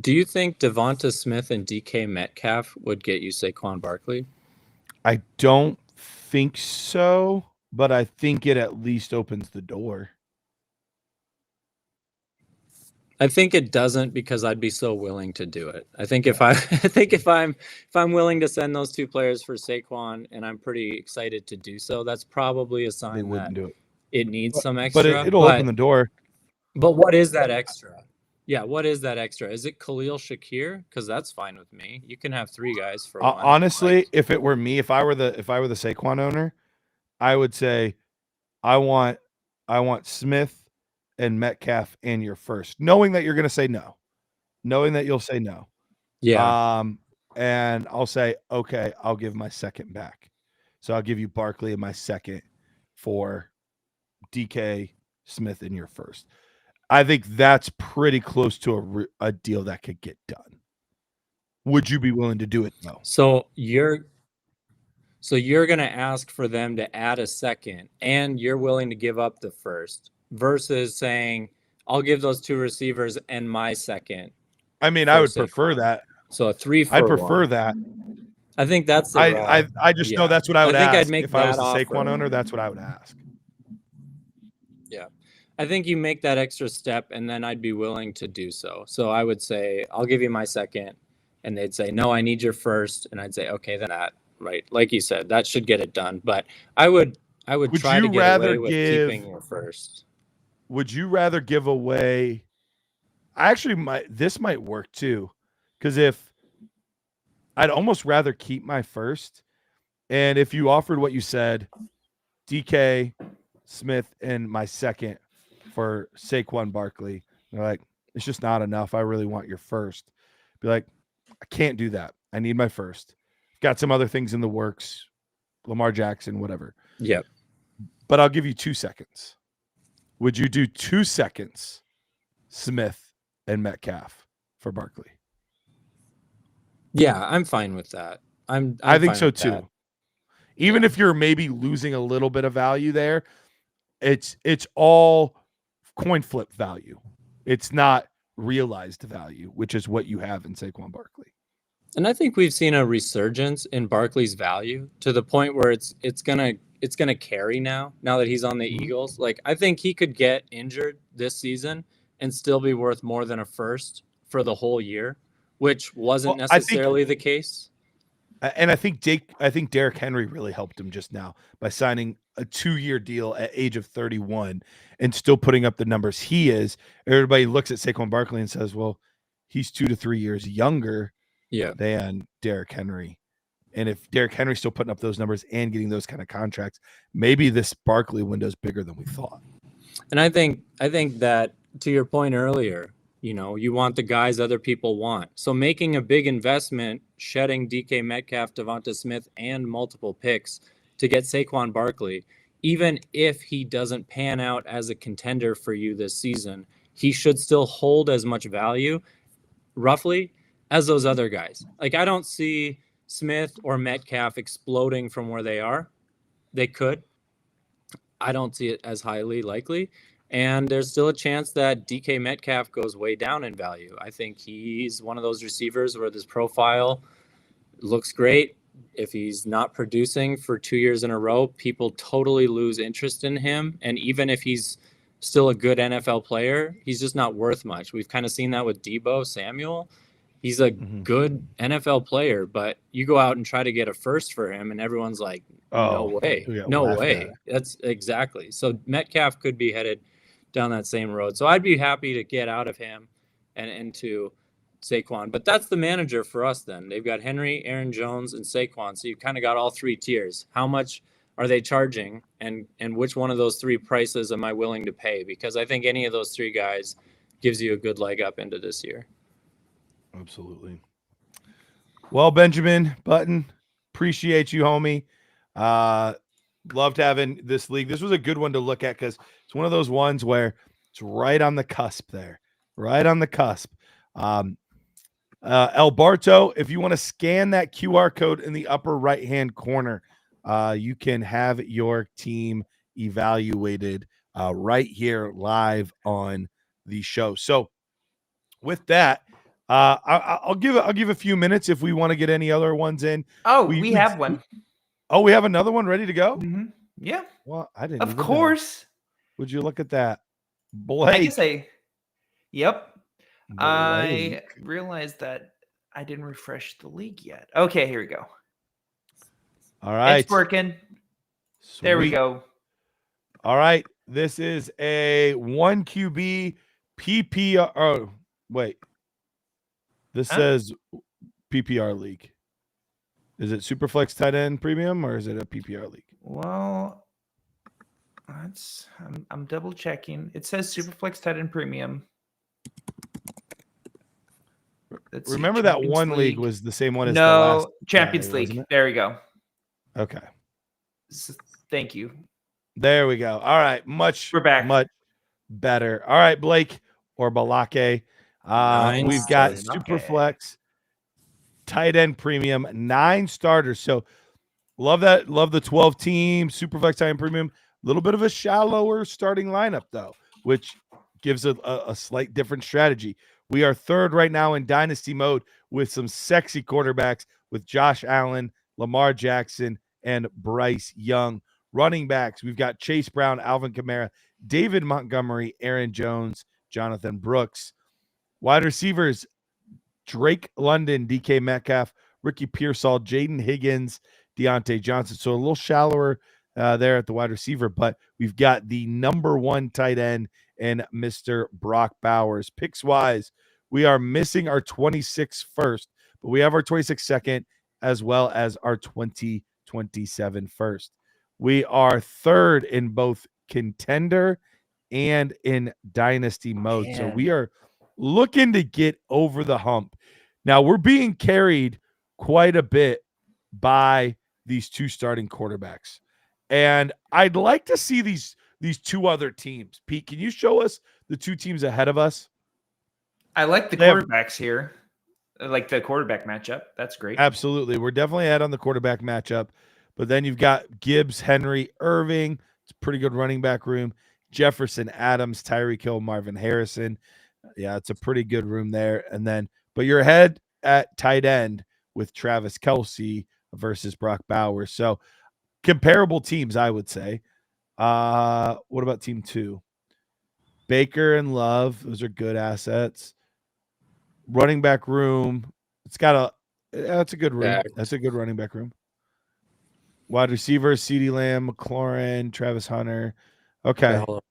Do you think Devonta Smith and DK Metcalf would get you Saquon Barkley? I don't think so, but I think it at least opens the door. I think it doesn't, because I'd be so willing to do it. I think if I'm willing to send those two players for Saquon, and I'm pretty excited to do so, that's probably a They sign that wouldn't do it. it needs some extra. But it'll open the door. But what is that extra? Yeah, what is that extra? Is it Khalil Shakir? Because that's fine with me. You can have three guys for one. Honestly, if it were me, if I were the Saquon owner, I would say, I want Smith and Metcalf and your first, knowing that you're going to say no, knowing that you'll say no. Yeah. And I'll say, okay, I'll give my second back. So I'll give you Barkley and my second for DK, Smith, and your first. I think that's pretty close to a deal that could get done. Would you be willing to do it though? So you're going to ask for them to add a second, and you're willing to give up the first, versus saying, I'll give those two receivers and my second. I mean, I would prefer that. So a 3 for I'd prefer one. that. I think that's the I just know that's what I would think ask. I'd make if I was the that Saquon offer. owner, that's what I would ask. Yeah. I think you make that extra step, and then I'd be willing to do so. So I would say, I'll give you my second, and they'd say, no, I need your first. And I'd say, okay, then that, right. Like you said, that should get it done. But I would try to get away with keeping your first. Would you rather give away? This might work too. Because if I'd almost rather keep my first, and if you offered what you said, DK, Smith, and my second for Saquon Barkley, they're like, it's just not enough. I really want your first. Be like, I can't do that. I need my first. Got some other things in the works, Lamar Jackson, whatever. Yep. But I'll give you 2 seconds. Would you do 2 seconds, Smith and Metcalf for Barkley? Yeah, I'm fine with that. I think fine so with too. that. Even Yeah. if you're maybe losing a little bit of value there, it's all coin flip value. It's not realized value, which is what you have in Saquon Barkley. And I think we've seen a resurgence in Barkley's value to the point where it's gonna carry now that he's on the Mhm. Eagles. Like I think he could get injured this season and still be worth more than a first for the whole year, which wasn't Well, I think, necessarily the case. and I think Derrick Henry really helped him just now by signing a 2-year deal at age of 31 and still putting up the numbers he is. Everybody looks at Saquon Barkley and says, well, he's 2 to 3 years younger Yeah. than Derrick Henry. And if Derrick Henry's still putting up those numbers and getting those kind of contracts, maybe this Barkley window is bigger than we thought. And I think that to your point earlier, you want the guys other people want. So making a big investment, shedding DK Metcalf, Devonta Smith, and multiple picks to get Saquon Barkley, even if he doesn't pan out as a contender for you this season, he should still hold as much value, roughly, as those other guys. Like I don't see Smith or Metcalf exploding from where they are. They could. I don't see it as highly likely. And there's still a chance that DK Metcalf goes way down in value. I think he's one of those receivers where this profile looks great. If he's not producing for 2 years in a row, people totally lose interest in him. And even if he's still a good NFL player, he's just not worth much. We've kind of seen that with Deebo Samuel. He's a good NFL player, but you go out and try to get a first for him, and everyone's like, no way. No way. That's exactly. So Metcalf could be headed down that same road. So I'd be happy to get out of him and into Saquon. But that's the manager for us then. They've got Henry, Aaron Jones, and Saquon. So you've kind of got all three tiers. How much are they charging? And which one of those three prices am I willing to pay? Because I think any of those three guys gives you a good leg up into this year. Absolutely. Well, Benjamin Button, appreciate you, homie. Loved having this league. This was a good one to look at because it's one of those ones where it's right on the cusp there, right on the cusp. Alberto, if you want to scan that QR code in the upper right-hand corner, you can have your team evaluated right here live on the show. So with that, I'll give a few minutes if we want to get any other ones in. Oh, we have one. Oh, we have another one ready to go? Mm-hmm. Yeah. Well, I didn't. Of even course. Know. Would you look at that, Blake? I guess Yep. Blake. I realized that I didn't refresh the league yet. Okay, here we go. All right. It's working. Sweet. There we go. All right. This is a 1 QB PPR. Oh, wait. This says PPR league. Is it Superflex tight end premium or is it a PPR league? Well, I'm double checking. It says Superflex tight end premium. Remember that one league was the same one as the no last Champions guy, League. There we go. Okay. Thank you. There we go. All right. We're back. Much better. All right, Blake or Balake. We've got Superflex tight end premium, 9 starters. So love that. Love the 12 team Superflex tight end premium. A little bit of a shallower starting lineup though, which gives a slight different strategy. We are third right now in dynasty mode with some sexy quarterbacks with Josh Allen, Lamar Jackson, and Bryce Young. Running backs, we've got Chase Brown, Alvin Kamara, David Montgomery, Aaron Jones, Jonathan Brooks. Wide receivers, Drake London, DK Metcalf, Ricky Pearsall, Jaden Higgins, Deontay Johnson. So a little shallower there at the wide receiver, but we've got the number 1 tight end and Mr. Brock Bowers. Picks wise, we are missing our 26th first, but we have our 26th second as well as our 2027 first. We are third in both contender and in dynasty mode. Man. So we are looking to get over the hump. Now we're being carried quite a bit by these 2 starting quarterbacks. And I'd like to see these 2 other teams. Pete, can you show us the 2 teams ahead of us? I like the quarterbacks here. Like the quarterback matchup. That's great. Absolutely. We're definitely ahead on the quarterback matchup. But then you've got Gibbs, Henry, Irving. It's a pretty good running back room. Jefferson, Adams, Tyreek Hill, Marvin Harrison. Yeah, it's a pretty good room there. And then, but you're ahead at tight end with Travis Kelce versus Brock Bowers. So comparable teams, I would say. What about team 2? Baker and Love. Those are good assets. Running back room. That's a good room. Back. That's a good running back room. Wide receivers, CeeDee Lamb, McLaurin, Travis Hunter. Okay. Bell.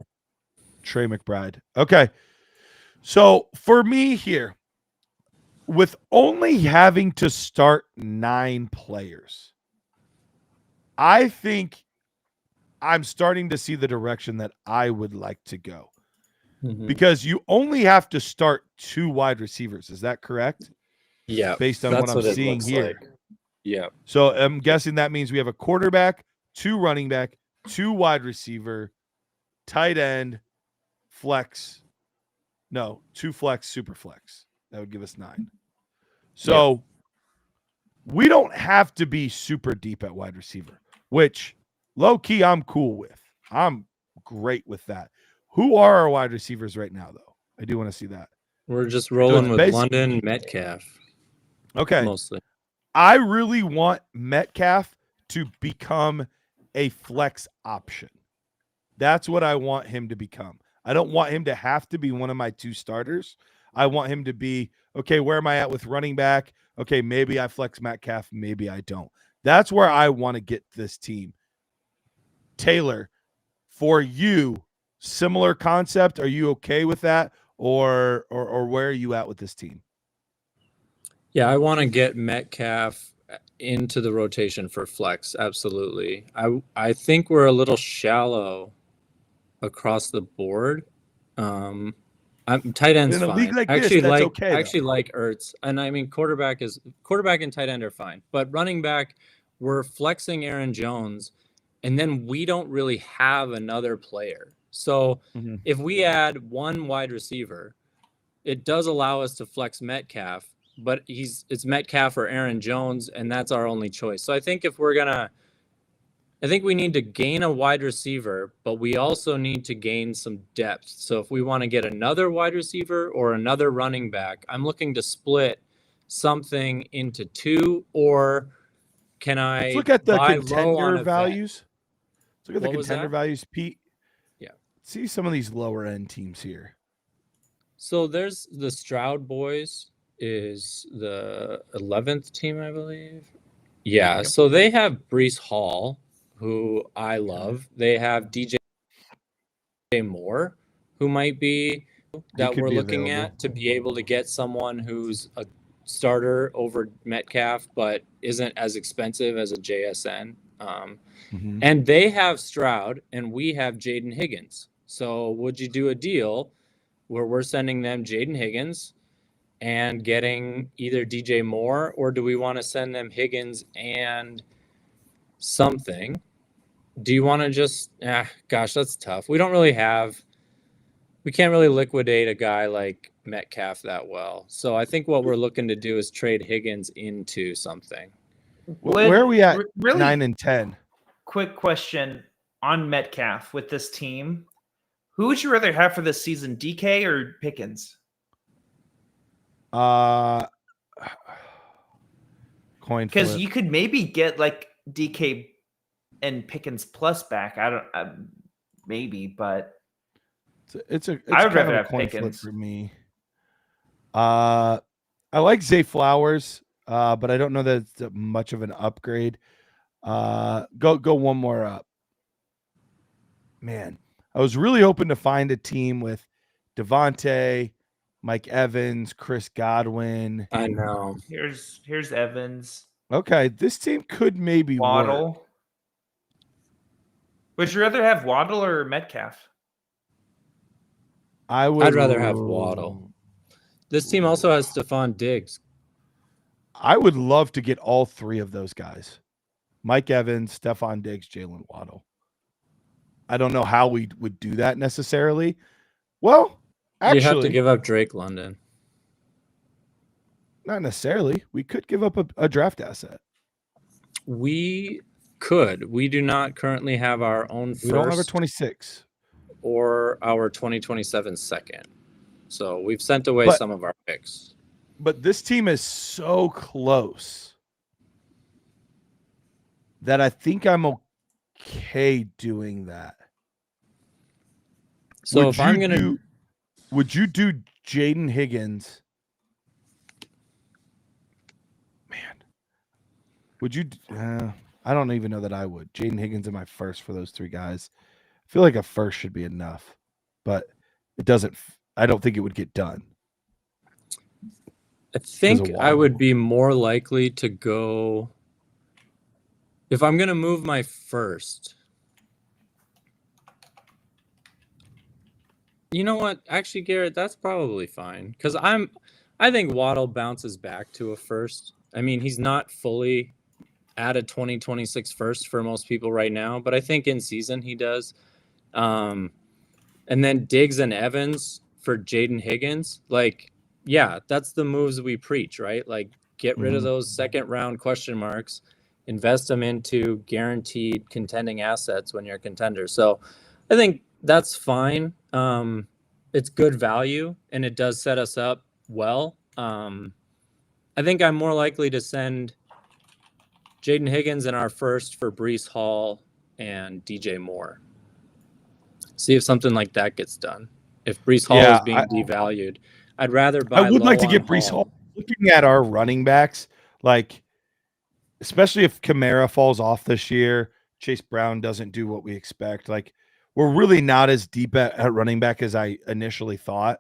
Trey McBride. Okay. So for me here, with only having to start 9 players, I think I'm starting to see the direction that I would like to go. Because you only have to start 2 wide receivers. Is that correct? Yeah. Based on what I'm seeing here. Like. Yeah. So I'm guessing that means we have a quarterback, 2 running back, 2 wide receiver, tight end, flex. No, 2 flex, super flex. That would give us 9. So we don't have to be super deep at wide receiver, which low key I'm cool with. I'm great with that. Who are our wide receivers right now, though? I do want to see that. We're just rolling with basically London, Metcalf. Okay. Mostly. I really want Metcalf to become a flex option. That's what I want him to become. I don't want him to have to be one of my 2 starters. I want him to be, okay, where am I at with running back? Okay, maybe I flex Metcalf, maybe I don't. That's where I want to get this team. Taylor, for you, similar concept. Are you okay with that? Or where are you at with this team? Yeah, I want to get Metcalf into the rotation for flex. Absolutely. I think we're a little shallow across the board. Tight end's In a fine. league like actually, this, that's like okay, actually like Ertz, and I mean quarterback and tight end are fine, but running back, we're flexing Aaron Jones, and then we don't really have another player. So if we add 1 wide receiver, it does allow us to flex Metcalf, but it's Metcalf or Aaron Jones, and that's our only choice. So I think I think we need to gain a wide receiver, but we also need to gain some depth. So if we want to get another wide receiver or another running back, I'm looking to split something into 2, or can I Let's look at the buy low on contender a values? Let's look at What the was contender that? values, Pete. Yeah. See some of these lower end teams here. So there's the Stroud boys is the 11th team, I believe. Yeah. So they have Breece Hall, who I love. They have DJ Moore, who might be that could we're be looking available. at to be able to get someone who's a starter over Metcalf, but isn't as expensive as a JSN. And they have Stroud, and we have Jaden Higgins. So would you do a deal where we're sending them Jaden Higgins and getting either DJ Moore, or do we want to send them Higgins and something? Do you want to just, gosh, that's tough. We can't really liquidate a guy like Metcalf that well. So I think what we're looking to do is trade Higgins into something. Where are we at? Really 9 and 10. quick question on Metcalf with this team. Who would you rather have for this season, DK or Pickens? Coin Because flip. you could maybe get like DK and Pickens plus back. I don't maybe, but It's I would kind rather of a have coin Pickens. flip for me. I like Zay Flowers, but I don't know that it's much of an upgrade. Go one more up. Man, I was really hoping to find a team with Devontae, Mike Evans, Chris Godwin. I know. Here's Evans. Okay, this team could maybe Waddle. work. Would you rather have Waddle or Metcalf? I'd rather have Waddle. This team also has Stephon Diggs. I would love to get all 3 of those guys. Mike Evans, Stephon Diggs, Jalen Waddle. I don't know how we would do that necessarily. Well, actually, you have to give up Drake London. Not necessarily. We could give up a draft asset. We could. We do not currently have our own We don't have a first 26. or our 2027 second. So we've sent away But- some of our picks. But this team is so close that I think I'm okay doing that. So Would if I'm you going to would you do Jaden Higgins? Man, would you? I don't even know that I would. Jaden Higgins in my first for those three guys. I feel like a first should be enough, but it doesn't. I don't think it would get done. I think of I Waddle. would be more likely to go if I'm going to move my first. You know what? Actually, Garrett, that's probably fine because I think Waddle bounces back to a first. I mean, he's not fully at a 2026 first for most people right now, but I think in season he does. And then Diggs and Evans for Jaden Higgins, like, yeah, that's the moves we preach, right? Like, get rid of those second round question marks, invest them into guaranteed contending assets when you're a contender. So I think that's fine. It's good value and it does set us up well. I think I'm more likely to send Jaden Higgins in our first for Breece Hall and DJ Moore. See if something like that gets done. If Breece Hall is being devalued, I'd rather buy. I would like to low get on Breece Hall. Looking at our running backs, like especially if Kamara falls off this year, Chase Brown doesn't do what we expect. Like we're really not as deep at running back as I initially thought.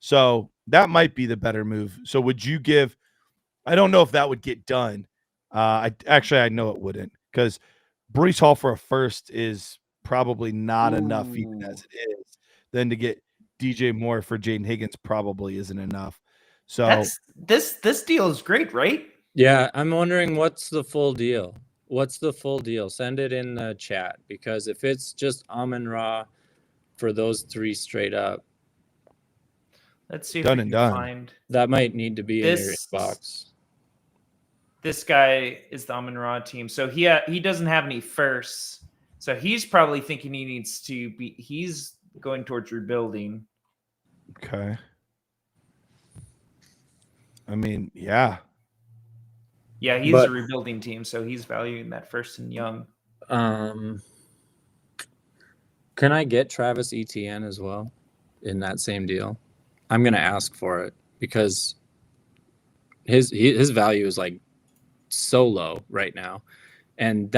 So that might be the better move. So would you give? I don't know if that would get done. I know it wouldn't because Breece Hall for a first is probably not enough even as it is. Then to get DJ Moore for Jaden Higgins probably isn't enough. So this deal is great, right? Yeah, I'm wondering what's the full deal. What's the full deal? Send it in the chat because if it's just Amon-Ra for those three straight up, Let's see if Done we and can done. find that might need to be in your This- inbox. this guy is the Amon-Ra team. So he doesn't have any firsts. So he's probably thinking he needs to be. He's going towards rebuilding. okay. I mean, yeah. Yeah, he's But- a rebuilding team, so he's valuing that first and young. Can I get Travis Etienne as well in that same deal? I'm gonna ask for it because his value is like so low right now, and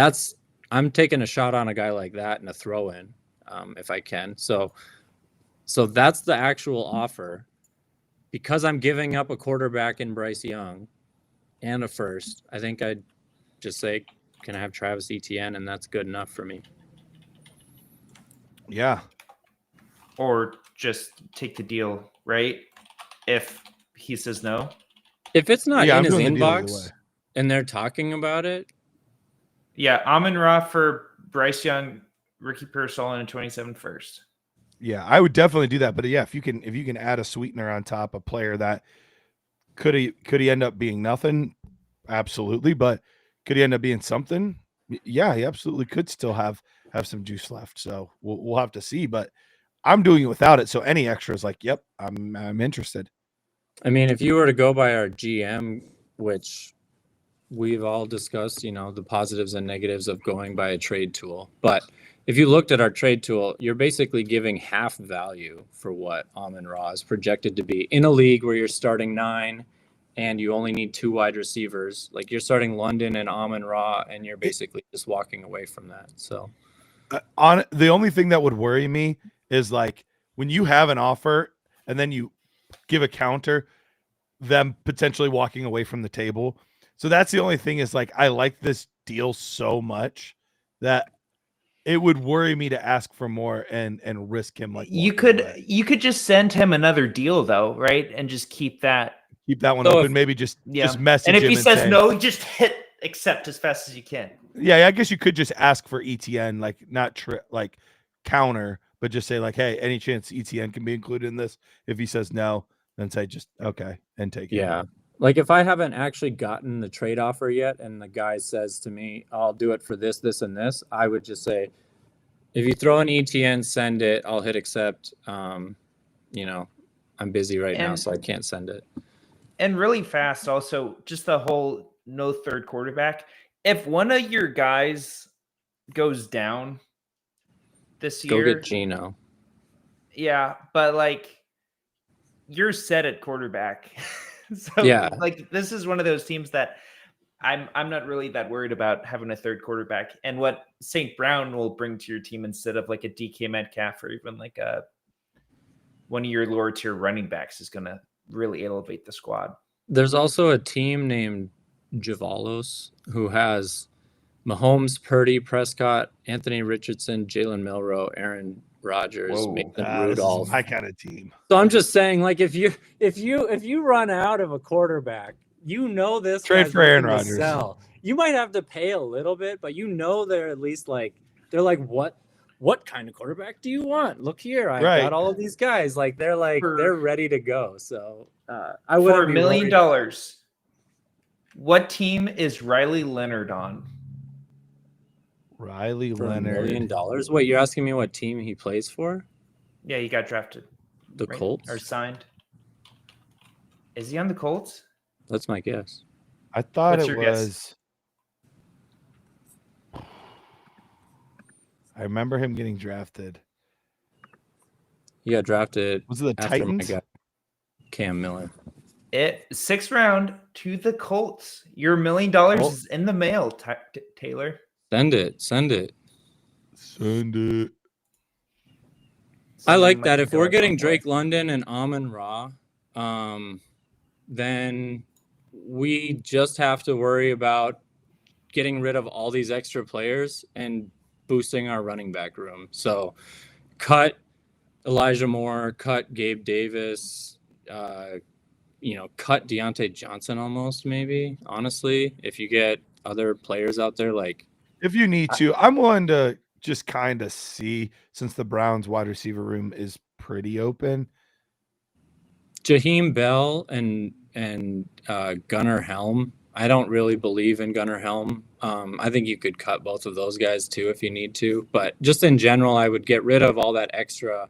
I'm taking a shot on a guy like that and a throw in if I can. So that's the actual offer because I'm giving up a quarterback in Bryce Young and a first. I think I'd just say, can I have Travis Etienne, and that's good enough for me. Yeah. Or just take the deal, right? If he says no. If it's not Yeah, in I'm his doing the deal either inbox way. and they're talking about it, Yeah, Amon-Ra for Bryce Young, Ricky Pearsall, and a 27 first. Yeah, I would definitely do that. But yeah, if you can add a sweetener on top, a player that could he end up being nothing? Absolutely. But could he end up being something? Yeah, he absolutely could still have some juice left. So we'll have to see. But I'm doing it without it. So any extra is like, yep, I'm interested. I mean, if you were to go by our GM, which we've all discussed, the positives and negatives of going by a trade tool. But if you looked at our trade tool, you're basically giving half value for what Amon-Ra is projected to be in a league where you're starting 9 and you only need 2 wide receivers. Like you're starting London and Amon-Ra, and you're basically just walking away from that. So On the only thing that would worry me is like when you have an offer and then you give a counter, them potentially walking away from the table. So that's the only thing is like I like this deal so much that it would worry me to ask for more and risk him like You walking away. could just send him another deal though, right? And just keep that. Keep that one So open. if- Maybe just message And if him he and says say, no, just hit accept as fast as you can. Yeah, I guess you could just ask for ETN, like not like counter, but just say like, hey, any chance ETN can be included in this? If he says no, then say just okay and take it. yeah, Like if I haven't actually gotten the trade offer yet and the guy says to me, I'll do it for this, this, and this, I would just say, if you throw an ETN, send it, I'll hit accept. You know, I'm busy right now, so I can't send it. And really fast, also, just the whole no third quarterback. If one of your guys goes down this Go year, get Gino. yeah, but like you're set at quarterback. So Yeah. like this is one of those teams that I'm not really that worried about having a third quarterback, and what St. Brown will bring to your team instead of like a DK Metcalf or even like a one of your lower tier running backs is going to really elevate the squad. There's also a team named Javalos who has Mahomes, Purdy, Prescott, Anthony Richardson, Jalen Milroe, Aaron Rodgers, Mason Rudolph. This is my kind of team. So I'm just saying, like, if you run out of a quarterback, you know this trade for Aaron Rodgers. Sell. You might have to pay a little bit, but you know they're at least like what kind of quarterback do you want? Look here, I've got all of these guys. Like they're ready to go. So I would for $1 million. What team is Riley Leonard on? Riley for Leonard. $1 million? Wait, you're asking me what team he plays for? Yeah, he got drafted. The Colts? Or signed. Is he on the Colts? That's my guess. I thought What's it your was. Guess? I remember him getting drafted. He got drafted. Was it the Titans? Cam Miller. 6th round to the Colts. Your $1 million is in the mail, Taylor. Send it. Send it. I like that. If we're getting Drake London and Amon-Ra, then we just have to worry about getting rid of all these extra players and boosting our running back room. So cut Elijah Moore, cut Gabe Davis, cut Deontay Johnson almost, maybe, honestly, if you get other players out there. Like if you need to, I'm willing to just kind of see, since the Browns wide receiver room is pretty open. Jaheim Bell and Gunnar Helm. I don't really believe in Gunnar Helm. I think you could cut both of those guys too if you need to. But just in general, I would get rid of all that extra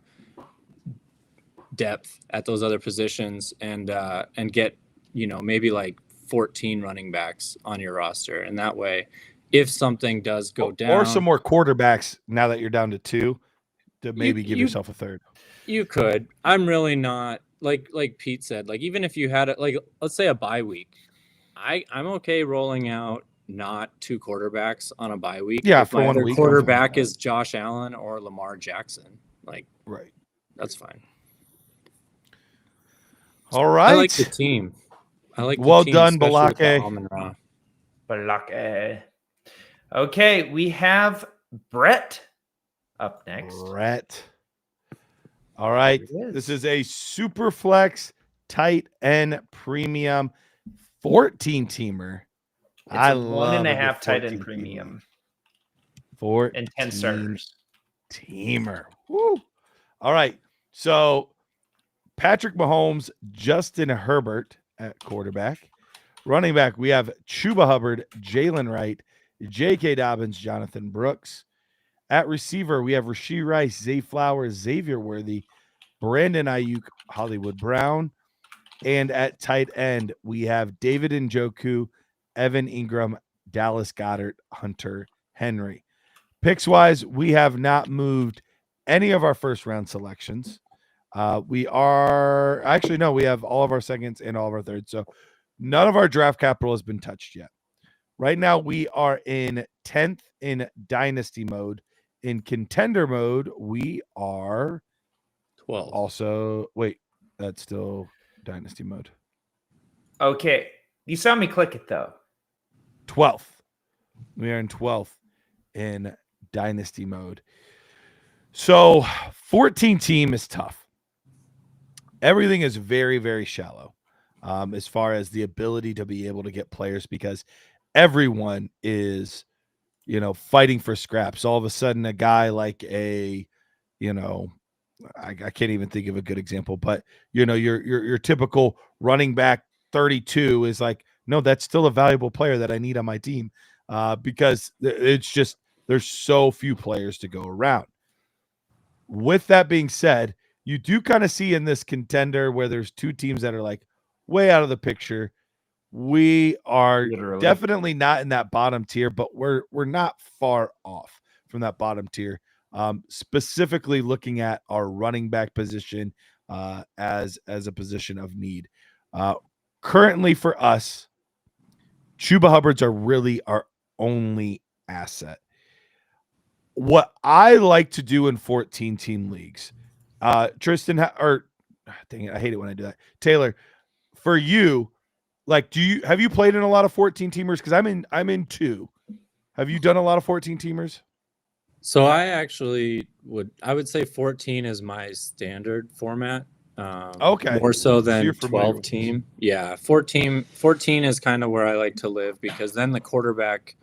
depth at those other positions and get, maybe like 14 running backs on your roster. And that way, if something does go down, or some more quarterbacks now that you're down to 2, to maybe give yourself a third. You could. I'm really not like Pete said, like even if you had it, like let's say a bye week, I'm okay rolling out not 2 quarterbacks on a bye week. Yeah, if for 1 week. Quarterback is Josh Allen or Lamar Jackson. Like, right. That's fine. All right. I like the team. Well done, Balake. Balake. Okay, we have Bret up next. Bret. All right. This is a super flex tight end premium 14-teamer. I love 1.5 tight end premium. 4 and 10 starters. Teamer. Woo. All right. So Patrick Mahomes, Justin Herbert at quarterback. Running back, we have Chuba Hubbard, Jalen Wright, J.K. Dobbins, Jonathan Brooks. At receiver, we have Rashee Rice, Zay Flowers, Xavier Worthy, Brandon Ayuk, Hollywood Brown. And at tight end, we have David Njoku, Evan Ingram, Dallas Goedert, Hunter Henry. Picks-wise, we have not moved any of our first-round selections. We have all of our seconds and all of our thirds. So none of our draft capital has been touched yet. Right now, we are in 10th in dynasty mode. In contender mode, we are 12. Also, wait, that's still dynasty mode. Okay. You saw me click it, though. 12th. We are in 12th in dynasty mode. So 14 team is tough. Everything is very, very shallow as far as the ability to be able to get players, because everyone is, fighting for scraps. All of a sudden, a guy like I can't even think of a good example, but your typical running back 32 is like, no, that's still a valuable player that I need on my team because it's just there's so few players to go around. With that being said, you do kind of see in this contender where there's two teams that are like way out of the picture. We are definitely not in that bottom tier, but we're not far off from that bottom tier. Specifically looking at our running back position as a position of need. Currently for us, Chuba Hubbards are really our only asset. What I like to do in 14 team leagues, Tristan, dang it, I hate it when I do that. Taylor, for you, like, have you played in a lot of 14 teamers? Because I'm in 2. Have you done a lot of 14 teamers? So I would say 14 is my standard format. Okay. More so than you're 12 team. Yeah. 14 is kind of where I like to live because then the quarterback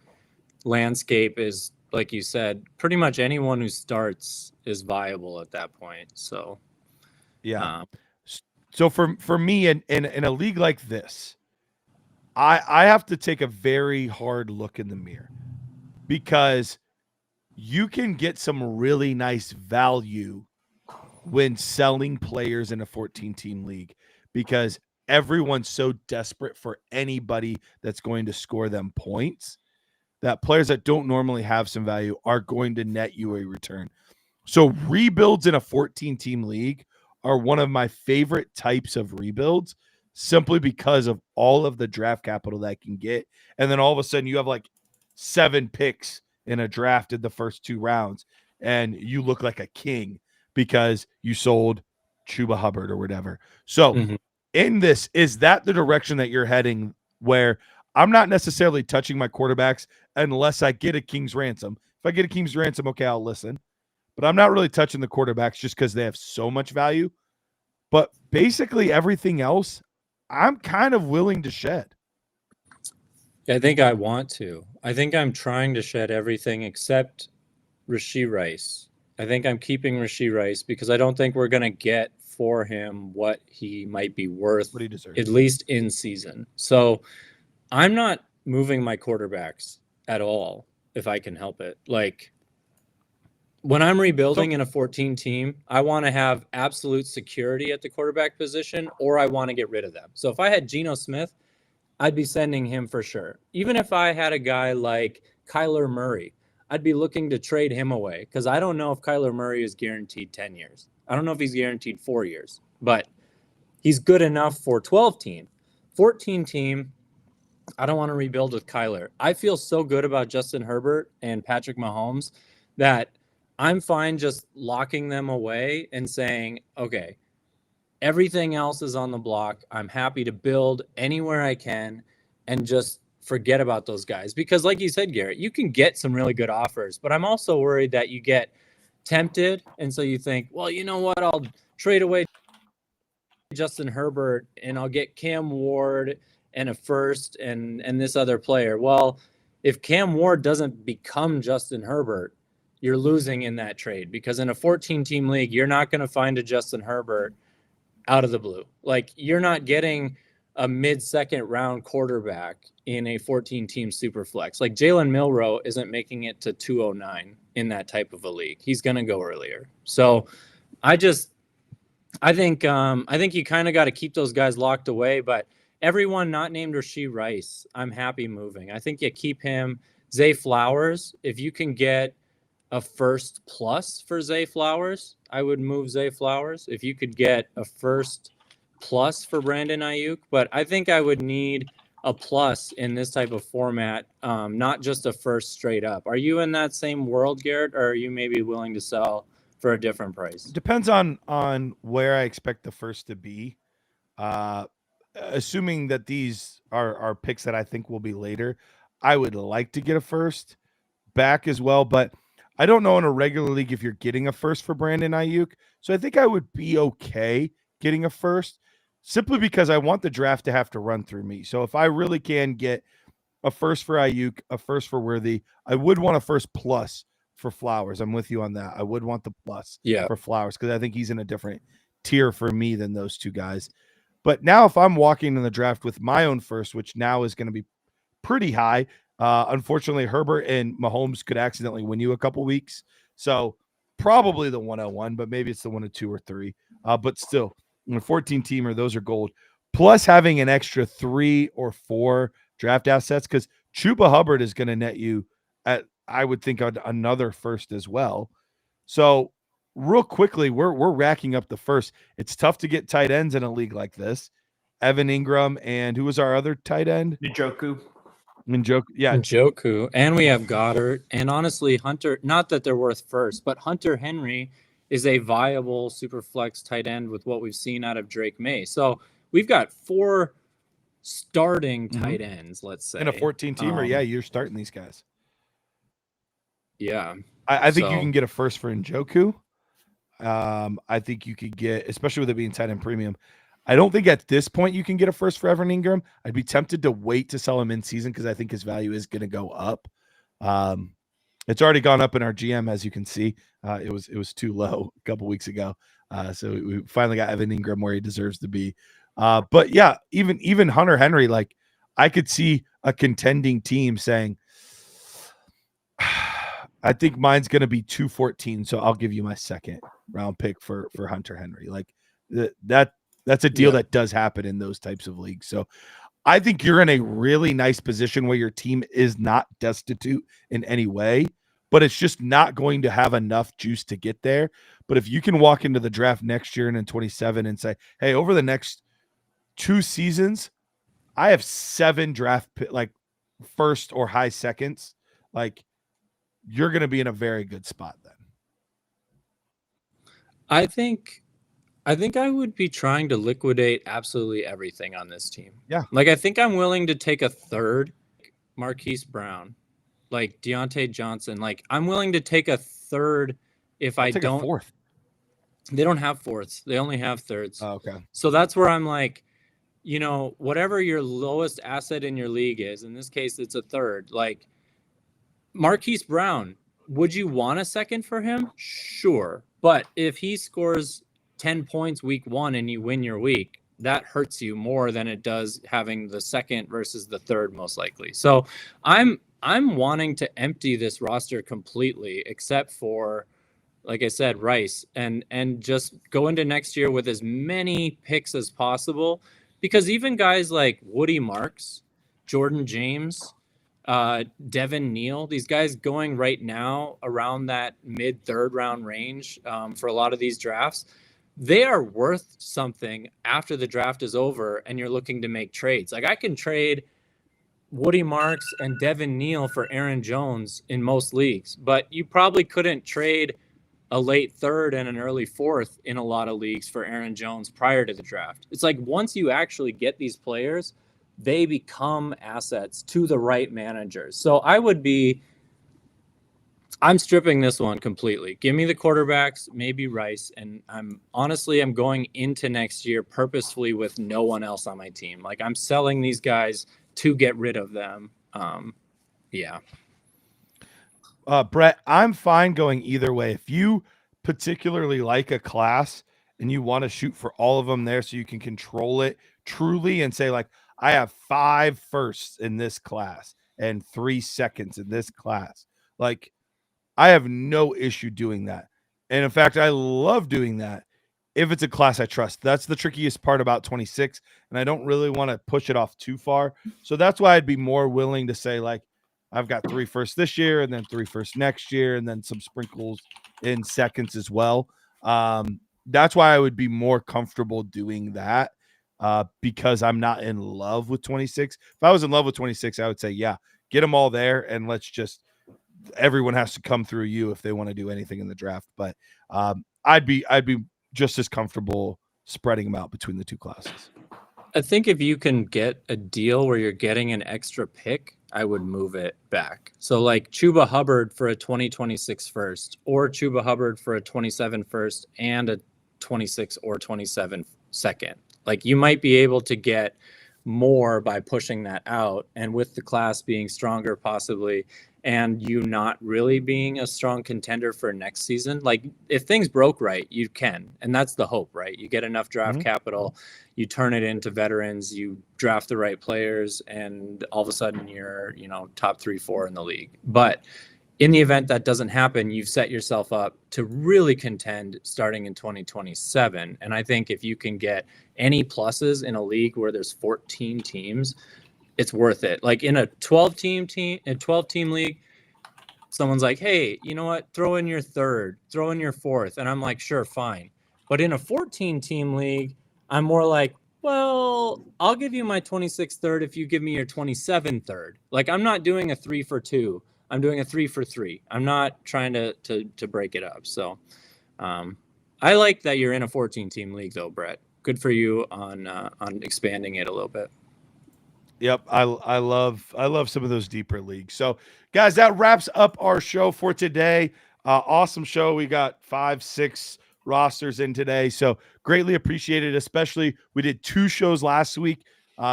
landscape is, like you said, pretty much anyone who starts is viable at that point. So, yeah. So for me in a league like this, I have to take a very hard look in the mirror because you can get some really nice value when selling players in a 14 team league because everyone's so desperate for anybody that's going to score them points that players that don't normally have some value are going to net you a return. So rebuilds in a 14 team league are one of my favorite types of rebuilds simply because of all of the draft capital that I can get. And then all of a sudden you have like 7 picks in a draft in the first 2 rounds and you look like a king because you sold Chuba Hubbard or whatever. So in this, is that the direction that you're heading where I'm not necessarily touching my quarterbacks unless I get a king's ransom? If I get a king's ransom, okay, I'll listen. But I'm not really touching the quarterbacks just because they have so much value. But basically everything else, I'm kind of willing to shed. I think I want to. I think I'm trying to shed everything except Rashee Rice. I think I'm keeping Rashee Rice because I don't think we're going to get for him what he might be worth, what he deserves, at least in season. So I'm not moving my quarterbacks at all if I can help it. Like when I'm rebuilding in a 14 team, I want to have absolute security at the quarterback position or I want to get rid of them. So if I had Geno Smith, I'd be sending him for sure. Even if I had a guy like Kyler Murray, I'd be looking to trade him away because I don't know if Kyler Murray is guaranteed 10 years. I don't know if he's guaranteed 4 years, but he's good enough for 12 team. 14 team, I don't want to rebuild with Kyler. I feel so good about Justin Herbert and Patrick Mahomes that I'm fine just locking them away and saying, okay, everything else is on the block. I'm happy to build anywhere I can and just forget about those guys. Because like you said, Garrett, you can get some really good offers, but I'm also worried that you get tempted. And so you think, well, you know what? I'll trade away Justin Herbert and I'll get Cam Ward and a first and this other player. Well, if Cam Ward doesn't become Justin Herbert, you're losing in that trade because in a 14 team league, you're not going to find a Justin Herbert out of the blue. Like you're not getting a mid-second round quarterback in a 14 team super flex. Like Jalen Milroe isn't making it to 209 in that type of a league. He's going to go earlier. So I think you kind of got to keep those guys locked away, but everyone not named Rashee Rice, I'm happy moving. I think you keep him. Zay Flowers, if you can get a first plus for Zay Flowers, I would move Zay Flowers. If you could get a first plus for Brandon Ayuk, but I think I would need a plus in this type of format, not just a first straight up. Are you in that same world, Garrett, or are you maybe willing to sell for a different price? Depends on where I expect the first to be. Assuming that these are picks that I think will be later, I would like to get a first back as well, but I don't know in a regular league if you're getting a first for Brandon Ayuk. So I think I would be okay getting a first simply because I want the draft to have to run through me. So if I really can get a first for Ayuk, a first for Worthy, I would want a first plus for Flowers. I'm with you on that. I would want the plus for Flowers because I think he's in a different tier for me than those two guys. But now if I'm walking in the draft with my own first, which now is going to be pretty high, unfortunately, Herbert and Mahomes could accidentally win you a couple weeks. So probably the 101, but maybe it's the 102 or 3. But still, in a 14 teamer, those are gold. Plus having an extra 3 or 4 draft assets, because Chuba Hubbard is going to net you at, I would think, another first as well. So real quickly, we're racking up the first. It's tough to get tight ends in a league like this. Evan Ingram, and who was our other tight end? Njoku. Yeah. Njoku. And we have Goddard. And honestly, Hunter, not that they're worth first, but Hunter Henry is a viable super flex tight end with what we've seen out of Drake May. So we've got 4 starting tight ends, let's say. In a 14 teamer, yeah, you're starting these guys. Yeah. I think you can get a first for Njoku. I think you could get, especially with it being tight end premium. I don't think at this point you can get a first for Evan Ingram. I'd be tempted to wait to sell him in season because I think his value is going to go up. It's already gone up in our GM, as you can see. It was too low a couple weeks ago. So we finally got Evan Ingram where he deserves to be. But yeah, even Hunter Henry, like I could see a contending team saying, I think mine's going to be 214, so I'll give you my second round pick for Hunter Henry. Like that's a deal that does happen in those types of leagues. So I think you're in a really nice position where your team is not destitute in any way, but it's just not going to have enough juice to get there. But if you can walk into the draft next year and in 27 and say, hey, over the next 2 seasons, I have 7 draft like first or high seconds, like you're going to be in a very good spot then. I think I would be trying to liquidate absolutely everything on this team. Yeah. Like, I think I'm willing to take a third, Marquise Brown, like Deontay Johnson. Like, I'm willing to take a third if I don't. A fourth. They don't have fourths. They only have thirds. Oh, okay. So that's where I'm like, you know, whatever your lowest asset in your league is, in this case, it's a third. Like, Marquise Brown, would you want a second for him? Sure. But if he scores 10 points week 1 and you win your week, that hurts you more than it does having the second versus the third, most likely. So I'm wanting to empty this roster completely, except for, like I said, Rice, and just go into next year with as many picks as possible, because even guys like Woody Marks, Jordan James, Devin Neal, these guys going right now around that mid-third round range for a lot of these drafts, they are worth something after the draft is over and you're looking to make trades. Like, I can trade Woody Marks and Devin Neal for Aaron Jones in most leagues, but you probably couldn't trade a late third and an early fourth in a lot of leagues for Aaron Jones prior to the draft. It's like, once you actually get these players, they become assets to the right managers. So I'm stripping this one completely. Give me the quarterbacks, maybe Rice, and I'm going into next year purposefully with no one else on my team. Like, I'm selling these guys to get rid of them. Yeah. Bret, I'm fine going either way. If you particularly like a class and you want to shoot for all of them there so you can control it truly and say, like, I have 5 firsts in this class and 3 seconds in this class, like, I have no issue doing that. And in fact, I love doing that if it's a class I trust. That's the trickiest part about 26, and I don't really want to push it off too far. So that's why I'd be more willing to say, like, I've got 3 firsts this year and then 3 firsts next year and then some sprinkles in seconds as well. That's why I would be more comfortable doing that because I'm not in love with 26. If I was in love with 26, I would say, yeah, get them all there and let's just – everyone has to come through you if they want to do anything in the draft. But I'd be just as comfortable spreading them out between the 2 classes. I think if you can get a deal where you're getting an extra pick, I would move it back. So like Chuba Hubbard for a 2026 first, or Chuba Hubbard for a 27 first and a 26 or 27 second. Like, you might be able to get more by pushing that out, and with the class being stronger possibly, and you not really being a strong contender for next season, like if things broke right, you can, and that's the hope, right? You get enough draft capital, you turn it into veterans, you draft the right players, and all of a sudden you're, you know, top 3-4 in the league. But in the event that doesn't happen, you've set yourself up to really contend starting in 2027. And I think if you can get any pluses in a league where there's 14 teams, it's worth it. Like in a 12-team league, someone's like, hey, you know what? Throw in your third, throw in your fourth. And I'm like, sure, fine. But in a 14-team league, I'm more like, well, I'll give you my 26th third if you give me your 27th third. Like, I'm not doing a 3 for 2. I'm doing a 3 for 3. I'm not trying to break it up. So I like that you're in a 14-team league, though, Bret. Good for you on expanding it a little bit. Yep, I love some of those deeper leagues. So, guys, that wraps up our show for today. Awesome show. We got 5-6 rosters in today, so greatly appreciated. Especially we did 2 shows last week,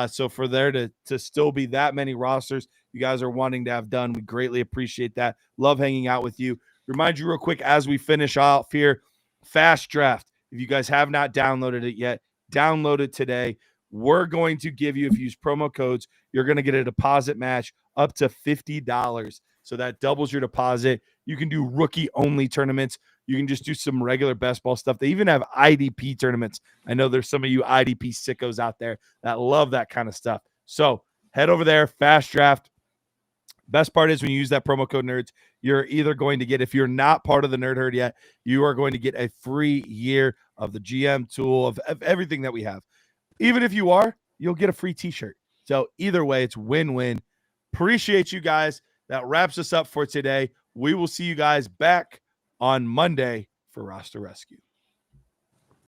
so for there to still be that many rosters you guys are wanting to have done, we greatly appreciate that. Love hanging out with you. Remind you real quick as we finish off here, Fast Draft. If you guys have not downloaded it yet, download it today. We're going to give you, if you use promo codes, you're going to get a deposit match up to $50. So that doubles your deposit. You can do rookie-only tournaments. You can just do some regular best ball stuff. They even have IDP tournaments. I know there's some of you IDP sickos out there that love that kind of stuff. So head over there, Fast Draft. Best part is when you use that promo code NERDS, you're either going to get, if you're not part of the Nerd Herd yet, you are going to get a free year of the GM tool, of everything that we have. Even if you are, you'll get a free t-shirt. So either way, it's win-win. Appreciate you guys. That wraps us up for today. We will see you guys back on Monday for Roster Rescue.